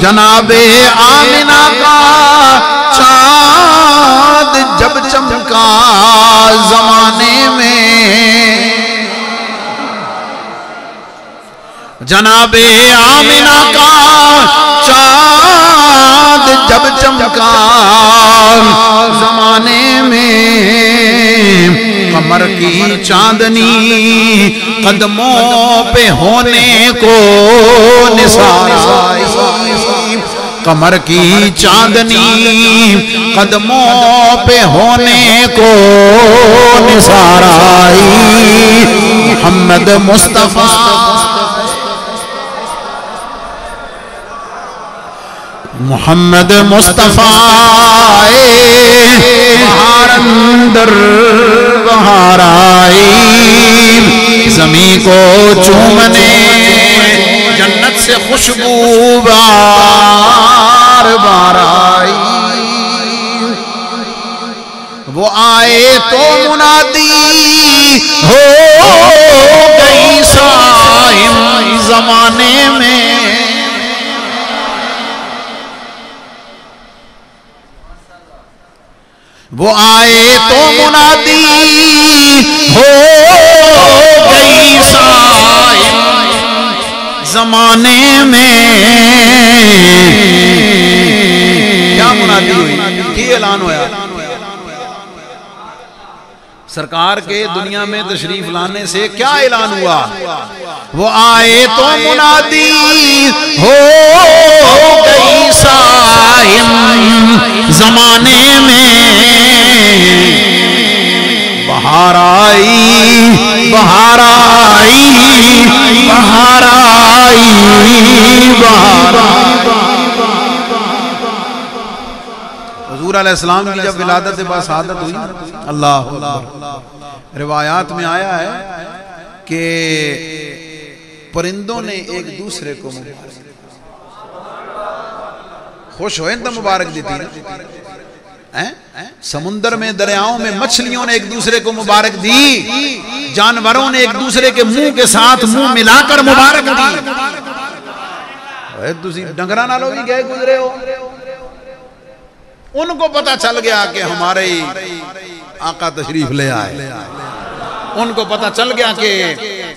जनाबे आमिना का चाँद जब चमका जमाने में, जनाबे आमिना का चाँद जब चमका जमाने में, कमर की चांदनी कदमों पे होने को निसार आई, कमर की चांदनी कदमों पे होने को निसार आई, मोहम्मद मुस्तफा। मोहम्मद मुस्तफा बहार अंदर बहार आई, ज़मीं को चूमने जन्नत से खुशबू बार बार आई, वो आए तो मुनादी हो गई साहिम जमाने में, वो आए तो मुनादी हो गई साहिब जमाने में। क्या मुनादी हुई, क्या ऐलान होया? सरकार के दुनिया में तशरीफ लाने से क्या ऐलान हुआ? वो आए तो मुनादी हो गई साहिब जमाने में, बहार आई बहार आई बहार आई बहार। हुजूर अलैहिस्सलाम की जब विलादत बाद शहादत हुई, अल्लाह अकबर, रिवायात में आया है कि परिंदों ने एक दूसरे को खुश होए तो मुबारक दी थी, समुंदर में दरियाओं में मछलियों ने एक दूसरे को मुबारक दी, जानवरों ने एक दूसरे के मुंह के साथ मुंह मिलाकर मुबारक दी। तुसी डंगरा नालों भी गए गुजरे हो, उनको पता चल गया कि हमारे आका तशरीफ ले आए, उनको पता चल गया कि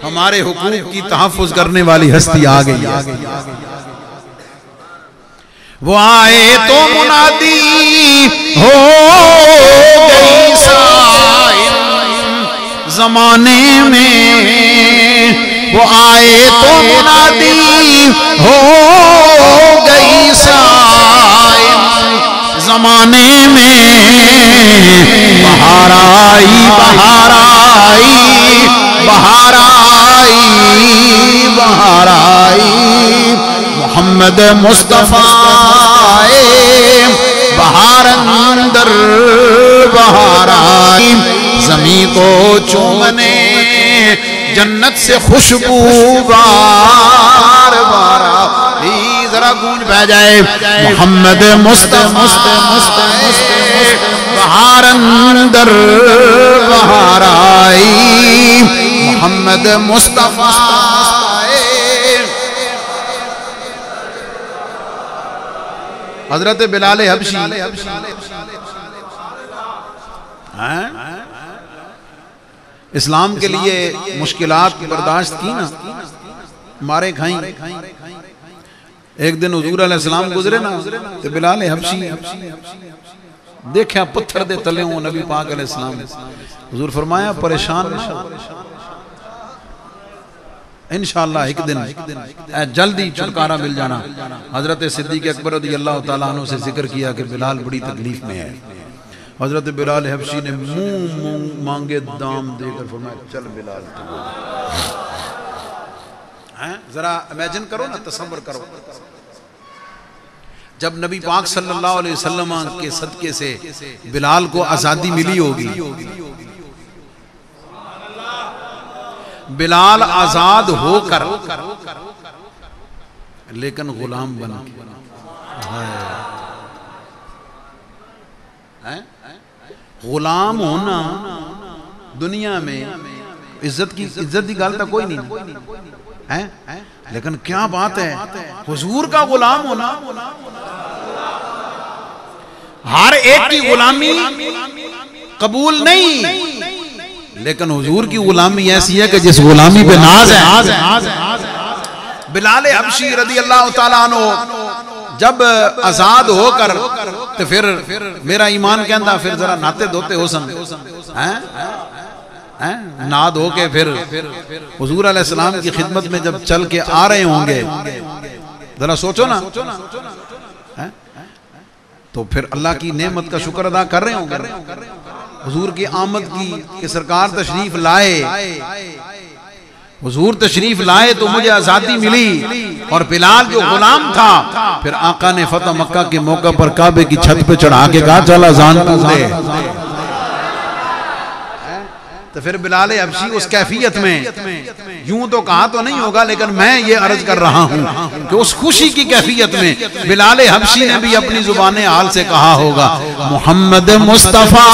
हमारे हुकूक की तहफ़्फ़ुज़ करने वाली हस्ती आ गई। वो आए तो मुनादी हो गई साहिब जमाने में, वो आए तो मुनादी हो गई साहिब जमाने में, बहार आई बहार आई बहार आई बहार आई, मोहम्मद मुस्तफा बहार अंदर बहार आई, ज़मीं को चूमने जन्नत से खुशबू बार बार आई। जरा गूंज बह जाए मोहम्मद मुस्तफा बहार अंदर बहार आई। मोहम्मद मुस्तफा हजरत बिलाल हबशी इस्लाम के लिए मुश्किलात बर्दाश्त की ना, मारे खाई। एक दिन हुजूर अलैहिस्सलाम गुजरे ना तो बिलाल हबशी देखा पत्थर दे तले हो नबी पाक अलैहिस्सलाम। हुजूर फरमाया परेशान ना हो, इंशाअल्लाह एक दिन जल्दी छुटकारा मिल जाना। हजरत सिद्दीक अकबर रज़ियल्लाहु ताला अन्हु से जिक्र किया कि बिलाल बड़ी तकलीफ में है। हजरत बिलाल हबशी ने मुंह मांगे दाम देकर फरमाया चल बिलाल तू। जरा इमेजिन करो ना, तसव्वुर करो, जब नबी पाक सल्लल्लाहु अलैहि वसल्लम के सदके से बिलाल को आजादी मिली होगी, बिलाल आजाद होकर लेकिन गुलाम बन के, गुलाम होना दुनिया में इज्जत की गल तो कोई नहीं है, लेकिन क्या बात है हुजूर का गुलाम होना। हर एक की गुलामी कबूल नहीं, लेकिन हुजूर की गुलामी ऐसी है कि जिस गुलामी पे नाज है। बिलाल हबशी रज़ियल्लाहु ताला अन्हु जब आजाद होकर तो फिर मेरा ईमान कहता फिर जरा नाते धोते हो सन ना धो के फिर हुजूर अलैहिस्सलाम की खिदमत में जब चल के आ रहे होंगे, जरा सोचो ना, तो फिर अल्लाह की नेमत का शुक्र अदा कर रहे होंगे हुजूर की आमद की कि सरकार तशरीफ लाए। हुजूर तशरीफ लाए तो मुझे आजादी मिली, और बिलाल जो गुलाम था फिर आका ने फतह मक्का के मौका पर काबे की छत पे चढ़ा के कहा चल अजान दे। तो फिर बिलाल हबशी उस कैफियत में, यूं तो कहा तो नहीं होगा लेकिन मैं ये अर्ज कर रहा हूं कि उस खुशी की कैफियत में बिलाल हबशी ने भी अपनी जुबाने हाल से कहा होगा मोहम्मद मुस्तफा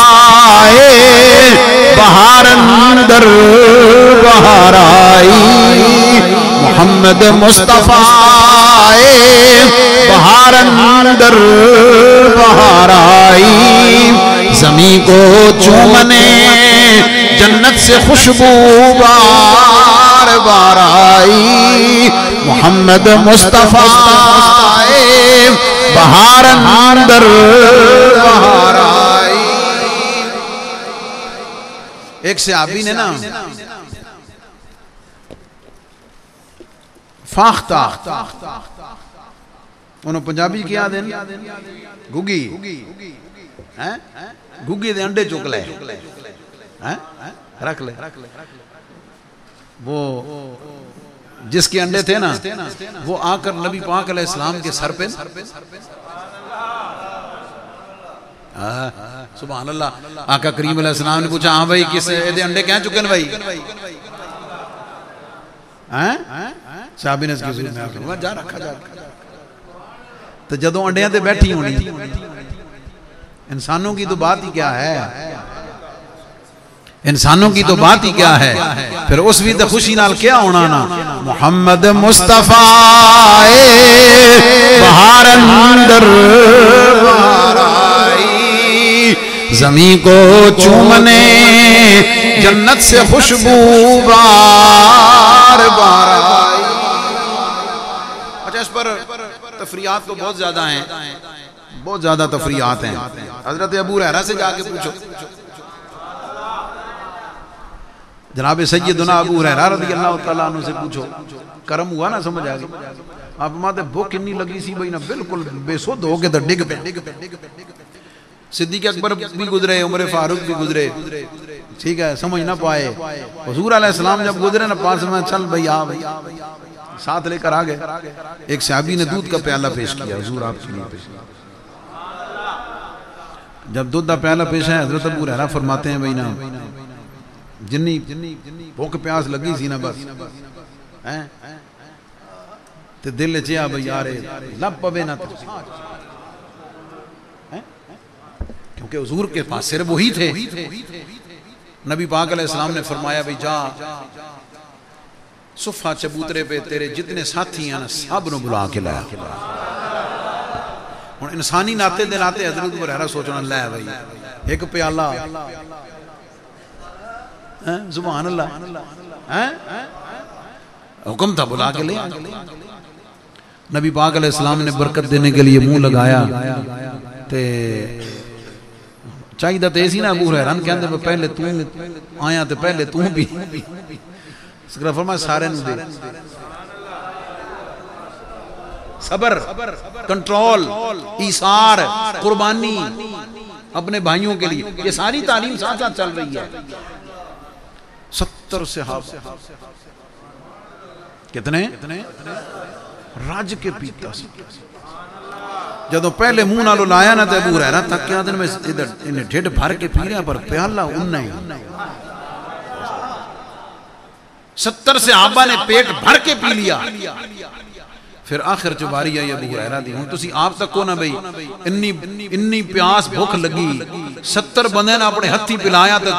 बहार अंदर बहार आई। मोहम्मद मुस्तफा बहार अंदर बहार आई। ज़मीं को चूमने जन्नत से खुशबू बार बार आई। मोहम्मद मुस्तफा बहार अंदर बहार आई। एक सहाबी ने ना फाख्ता, उन्होंने पंजाबी क्या देन गुगी हैं, गुगी दे अंडे चुक ले रख ले। वो जिसके अंडे थे ना वो आकर नबी पाक अलैहिस्सलाम के सर पे, सुभान अल्लाह, आका करीम अलैहिस्सलाम ने पूछा हाँ भाई किस दे अंडे क्या चुके भाई हैं? साहबी ने जा रखा जा। तो जदों अंडियां ते बैठी होनी, इंसानों की तो बात ही क्या है, इंसानों की तो बात ही क्या है, फिर उस भी तो खुशी नाल क्या होना ना। मोहम्मद मुस्तफा बहार अंदर बहार आई। ज़मीं को चूमने जन्नत से खुशबू बार बार आई। अच्छा, इस पर तफरीयात तो बहुत ज्यादा हैं, बहुत ज्यादा तफरीयात हैं। हजरत अबू हुरैरा से जाके पूछो, जनाब सैयदना अबू हुरैरा रज़ियल्लाहु ताला अन्हु से पूछो, करम हुआ ना, समझ आ गई। आप माते भूख कितनी लगी सी भाई ना, बिल्कुल बेसुध हो के तो डिग पे। सिद्दीक अकबर भी गुजरे, उमर फारूक भी गुजरे, ठीक है, समझ ना पाए। हुजूर अलैहिस्सलाम जब गुजरे ना पास में, चल भाई आ भाई, साथ लेकर आ गए। एक सहाबी ने दूध का प्याला पेश किया, हुजूर आपके लिए पेश किया। जब दूध का प्याला पेश है, हजरत अबू हुरैरा फरमाते हैं भाई ना जिन्नी भुख प्यास लगी सी ना बस हैं ते दिल च आ बई यार लब पवे ना तो, क्योंकि हुजूर के पास सिर्फ वही थे। नबी पाक अलैहिस्सलाम ने फरमाया भाई जा सुफा चबूतरे पे तेरे जितने साथी हैं ना सब नु बुला के लाया। हुण इंसानी नाते दे नाते हजरत अबू हुरैरा सोचना लै भाई एक प्याला हैं सुभान अल्लाह हैं हुक्म था बुला के ले। नबी पाक अलैहिस्सलाम ने बरकत देने के लिए मुंह लगाया ते चाहिए तो सी ना अबू हुरैरा कहंदे पहले तू आया तो पहले तू भी फरमाया सारे दे सबर कंट्रोल ईसार कुर्बानी अपने भाइयों के लिए, ये सारी तालीम साथ साथ चल रही है। 70 सहाबा कितने रज के पीता जदों पहले मुंह नालों लाया ना तो अबू हुरैरा थकिया दिन में इन्हें ढिड भर के पी रहा पर प्याला उन्ना ही 70 सहाबा ने पेट भर के पी लिया। फिर आखिर च बारी आई अबू हुरैरा दी। हुण तुसीं आप तक को ना बई इन्नी प्यास भुख लगी 70 बंदे ने अपने हथी पिलाया तो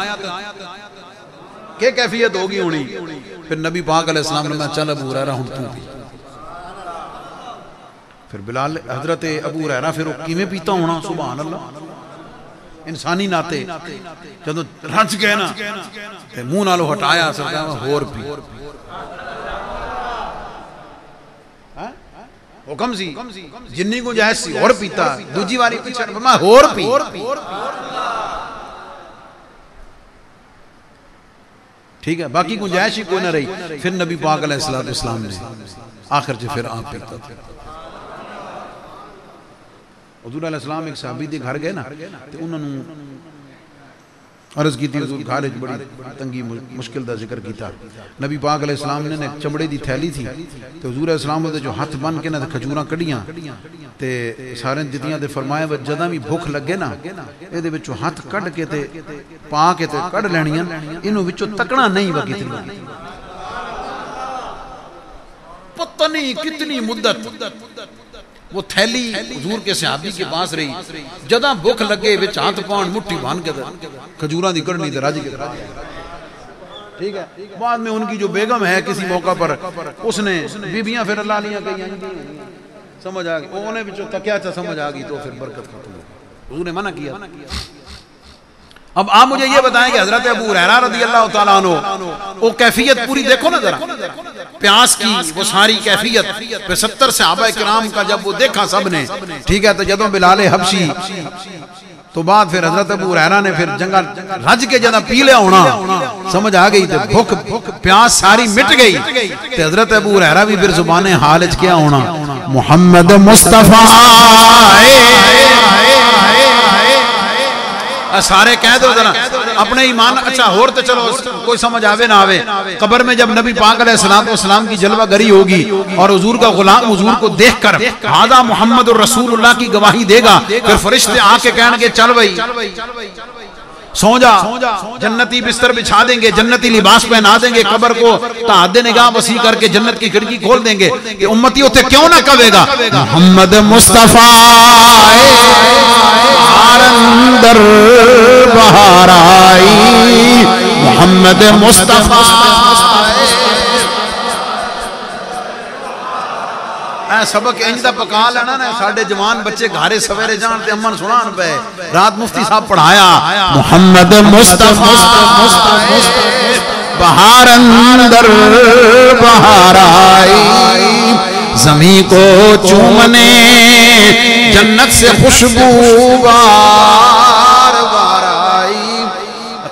क्या कैफियत होगी होनी। फिर नबी पाक अलैहिस्सलाम ने चल अबू हुरैरा हुण तू पी। फिर बिलाल हजरत अबू हुरैरा फिर किवें पीता होना सुभान अल्लाह। इंसानी नाते जदों रज गए ना ते मुंह नालों हटाया सरकार होर पी हुक्म सी जिन्नी गुंजाइश सी होर पीता। दूजी बारी पीछे फरमाया होर पी। ठीक है बाकी गुंजाइश ही कोई ना रही। फिर नबी पाक अलैहिस्सलाम ने आखिर च फिर आप पीता थे। हुजूर अलैहिस्सलाम एक सहाबी के घर गए ना तो उन्होंने अर्ज की थी हुजूर घर बड़ी तंगी मुश्किल का जिक्र किया। नबी पाक अलैहिस्सलाम ने चमड़े की थैली थी तो हुजूर अलैहिस्सलाम जो हथ बन के ना खजूर कढ़ियां ते सारे दित्तियां ते फरमाया जदा भी भुख लगे ना ये हथ कढ़ के ते पा के ते कढ़ लैनियां इन्हों विचों तकना नहीं वा कितनी पता नहीं कितनी मुद्दत वो थैली हुजूर के सहाबी के पास रही। जदा भुख लगे विच हाथ पाउण मुट्ठी बांध के खजूरा दी कढ़नी ते रज के ठीक है। बाद में उनकी जो बेगम है किसी मौका पर उसने बीबियां फिर ला लियां कई समझ आ गई उन्हें विचों तकिया समझ आ गई तो फिर बरकत खत्म हो गई। हुजूर ने मना किया। अब आप मुझे ये बताएं कि हजरत अबू हुरैरा रज़ियल्लाहु ताला अन्हु वो कैफियत पूरी देखो ना जरा प्यास की वो सारी कैफियत। फिर 70 सहाबा किराम का जब वो देखा सब ने ठीक है तो जदों बिलाल हबशी तो बाद फिर हजरत अबू हुरैरा ने फिर जंगल रज के जदा पी लिया होना समझ आ गई तो भुख प्यास सारी मिट गई तो हजरत अबू हुरैरा भी फिर जुबाने हाल च क्या होना मुहम्मद मुस्तफा सारे कह दो जरा अपने ईमान। अच्छा होर तो चलो कोई समझ आवे ना आवे कब्र में जब नबी पाक अलैहिस्सलाम की जलवा गरी होगी और हुजूर का गुलाम हुजूर को देखकर हादा मुहम्मद रसूलुल्लाह की गवाही देगा फिर फरिश्ते आके कहेंगे चल भाई सो जा जन्नती बिस्तर बिछा देंगे जन्नती लिबास पहना देंगे कब्र को तादे निगाह वसी करके जन्नत की खिड़की खोल देंगे कि उम्मती उते क्यों ना कहेगा मोहम्मद मुस्तफा अंदर बहार आई मोहम्मद मुस्तफा सबक इंज दा पका लेना ना साडे जवान बच्चे घारे सवेरे जान ते अमन सुनान पे रात मुफ्ती साहब पढ़ाया मोहम्मद मुस्तफा बहार अंदर बहार आई ज़मी को चूमने जन्नत से खुशबू बार बार आई।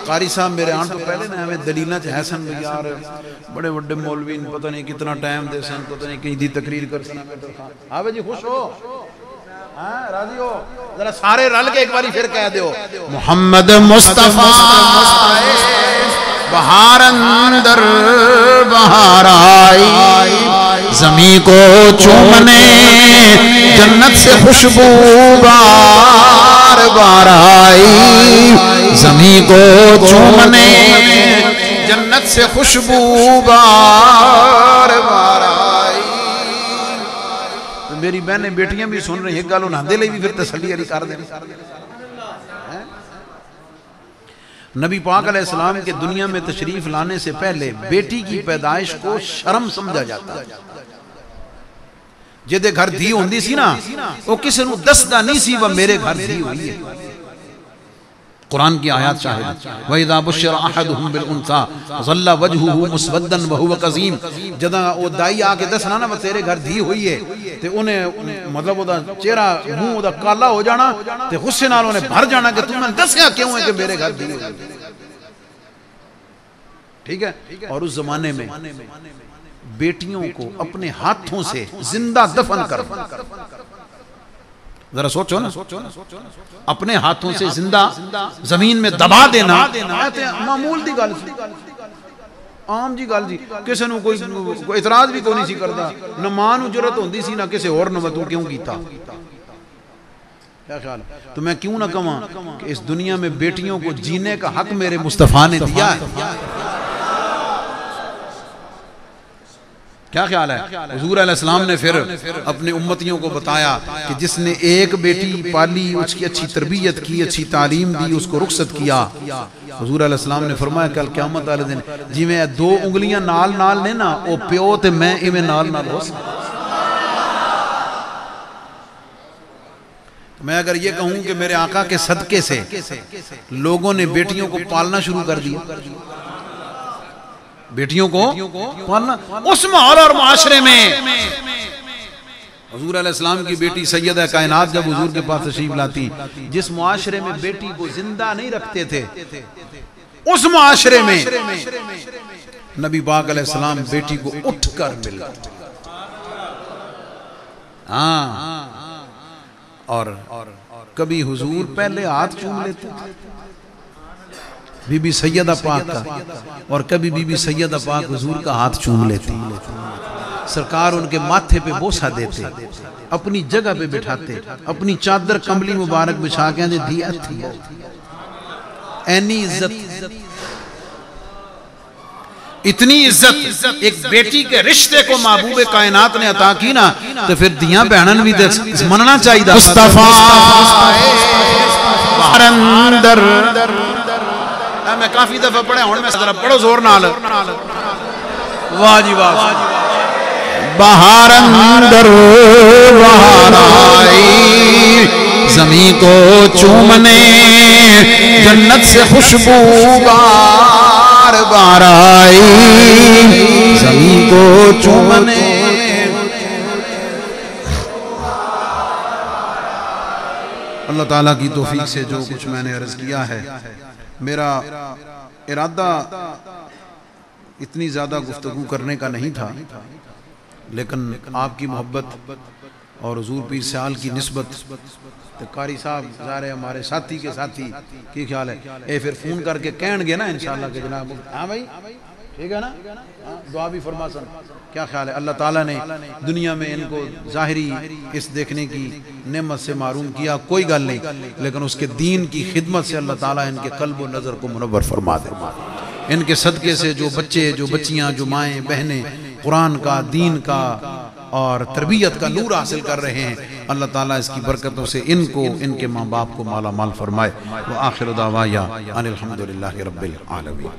कारी साहब मेरे आने तो पहले ना हमें दलील च है सन यार बड़े बड़े मौलवी पता नहीं कितना टाइम दे सन पता नहीं कहीं दी तकरीर कर सन हाँ भाई जी खुश हो राजी हो जरा सारे रल के एक बार फिर कह दो मोहम्मद मुस्तफा बहार अंदर बहार आई ज़मी को चूमने जन्नत से खुशबू बार बार आई ज़मी को चूमने जन्नत से खुशबू बार बार आई। तो मेरी बहनें बेटियां भी सुन रही हैं, गल उन्हां भी फिर तसल्ली वाली कर देनी। नबी पाक अलैहिस्सलाम के दुनिया में तशरीफ लाने से पहले बेटी की पैदाइश को शर्म समझा जाता। जिहदे घर धी होंदी सी ना, वो किसी नूं दसदा नहीं सी वा मेरे घर धी हुई है। कुरान की आयत शाहिद, व इज़ा बुश्शिरा अहदुहुम बिल उन्सा ज़ल्ला वजहुहु मुस्वद्दन व हुवा कज़ीम। जदा वो दाई आके दसना ना तेरे घर धी हुई है, ते उन्हें मतलब ओदा चेहरा मुंह ओदा काला हो जाना, ते गुस्से नाल उन्हें भर जाना कि तुमने दसिया क्यों है कि मेरे घर धी हुई। ठीक है। और उस जमाने में बेटियों को अपने हाथों से जिंदा दफन कर, जरा सोचो ना, अपने हाथों से जिंदा जमीन में दबा देना मामूल दी गल, आम जी गल जी। किसी को कोई इतराज भी कोई नहीं सी करता, न मां नूं जरूरत होंदी सी ना किसी होर नूं, तू क्यों कीता। क्या ख्याल है? तो मैं क्यों ना कहूं कि इस दुनिया में बेटियों को जीने का हक मेरे मुस्तफा ने दिया है। क्या ख्याल है? हुजूर अलैहिस्सलाम ने फिर अपने उम्मतियों को बताया कि जिसने एक बेटी पाली, उसकी अच्छी तरबियत की, अच्छी तालीम दी, उसको रुखसत किया। हुजूर अलैहिस्सलाम ने फरमाया कल क़यामत वाले दिन जिवें दो उंगलियां नाल नाल ने ना, वो प्यो ते मैं इवें नाल नाल हो सकता। मैं अगर ये कहूं कि मेरे आका के सदके से लोगों ने बेटियों को पालना शुरू कर दिया, बेटियों को पालना, उस माहौल और माशरे में हुजूर अलैहिस्सलाम की बेटी सैयदा कायनात जब हुजूर के पास तशरीफ लाती, जिस मुआशरे में बेटी को जिंदा नहीं रखते थे, उस मुआशरे में नबी पाक अलैहिस्सलाम बेटी को उठकर मिल, हाँ, और कभी हुजूर पहले हाथ चूम लेते बीबी सैयदा पाक का, और कभी बीबी सैयदा पाक हुजूर का हाथ चूम लेती। सरकार उनके माथे पे बोसा देते, अपनी जगह पे बिठाते, अपनी चादर कंबली मुबारक बिछा के दिया थी। ऐनी इज्जत, इतनी इज्जत एक बेटी के रिश्ते को महबूब कायनात ने अता की ना, तो फिर दिया बहनन भी मनना चाहिए। मुस्तफा मैं काफी दफा पढ़ा हूं, मैं जरा पढ़ो जोर नाल। वाह जी वाह। बहार अंदर बहार आई, ज़मीं को चूमने जन्नत से खुशबू बार बार आई, ज़मीं को चूमने। अल्लाह ताला की तौफीक से जो कुछ मैंने अर्ज किया है, मेरा इरादा इतनी ज़्यादा गुफ्तगू करने का नहीं था, लेकिन आपकी मोहब्बत और हुजूर पीर साल की निस्बत, तो कारी साहब जा रहे हमारे साथी के साथी, की ख्याल है ये फिर फ़ोन करके कहेंगे ना इंशाअल्लाह के जनाब, हाँ भाई ठीक है ना, दुआ भी फरमासन। क्या ख्याल है? अल्लाह ताला ने दुनिया में इनको ज़ाहिरी इस देखने की नेमत से मारूम किया, कोई गल नहीं, लेकिन उसके दीन की खिदमत से अल्लाह ताला इनके कल्ब व नज़र को मुनव्वर फरमा दे। इनके सदक़े से जो बच्चे, जो बच्चियाँ, जो माएँ बहनें कुरान का, दीन का और तरबियत का नूर हासिल कर रहे हैं, अल्लाह ताला इसकी बरकतों से इनको, इनके माँ बाप को माला माल फरमाए। व आखिर दावाया अनिल हम्दुलिल्लाहि रब्बिल आलमीन।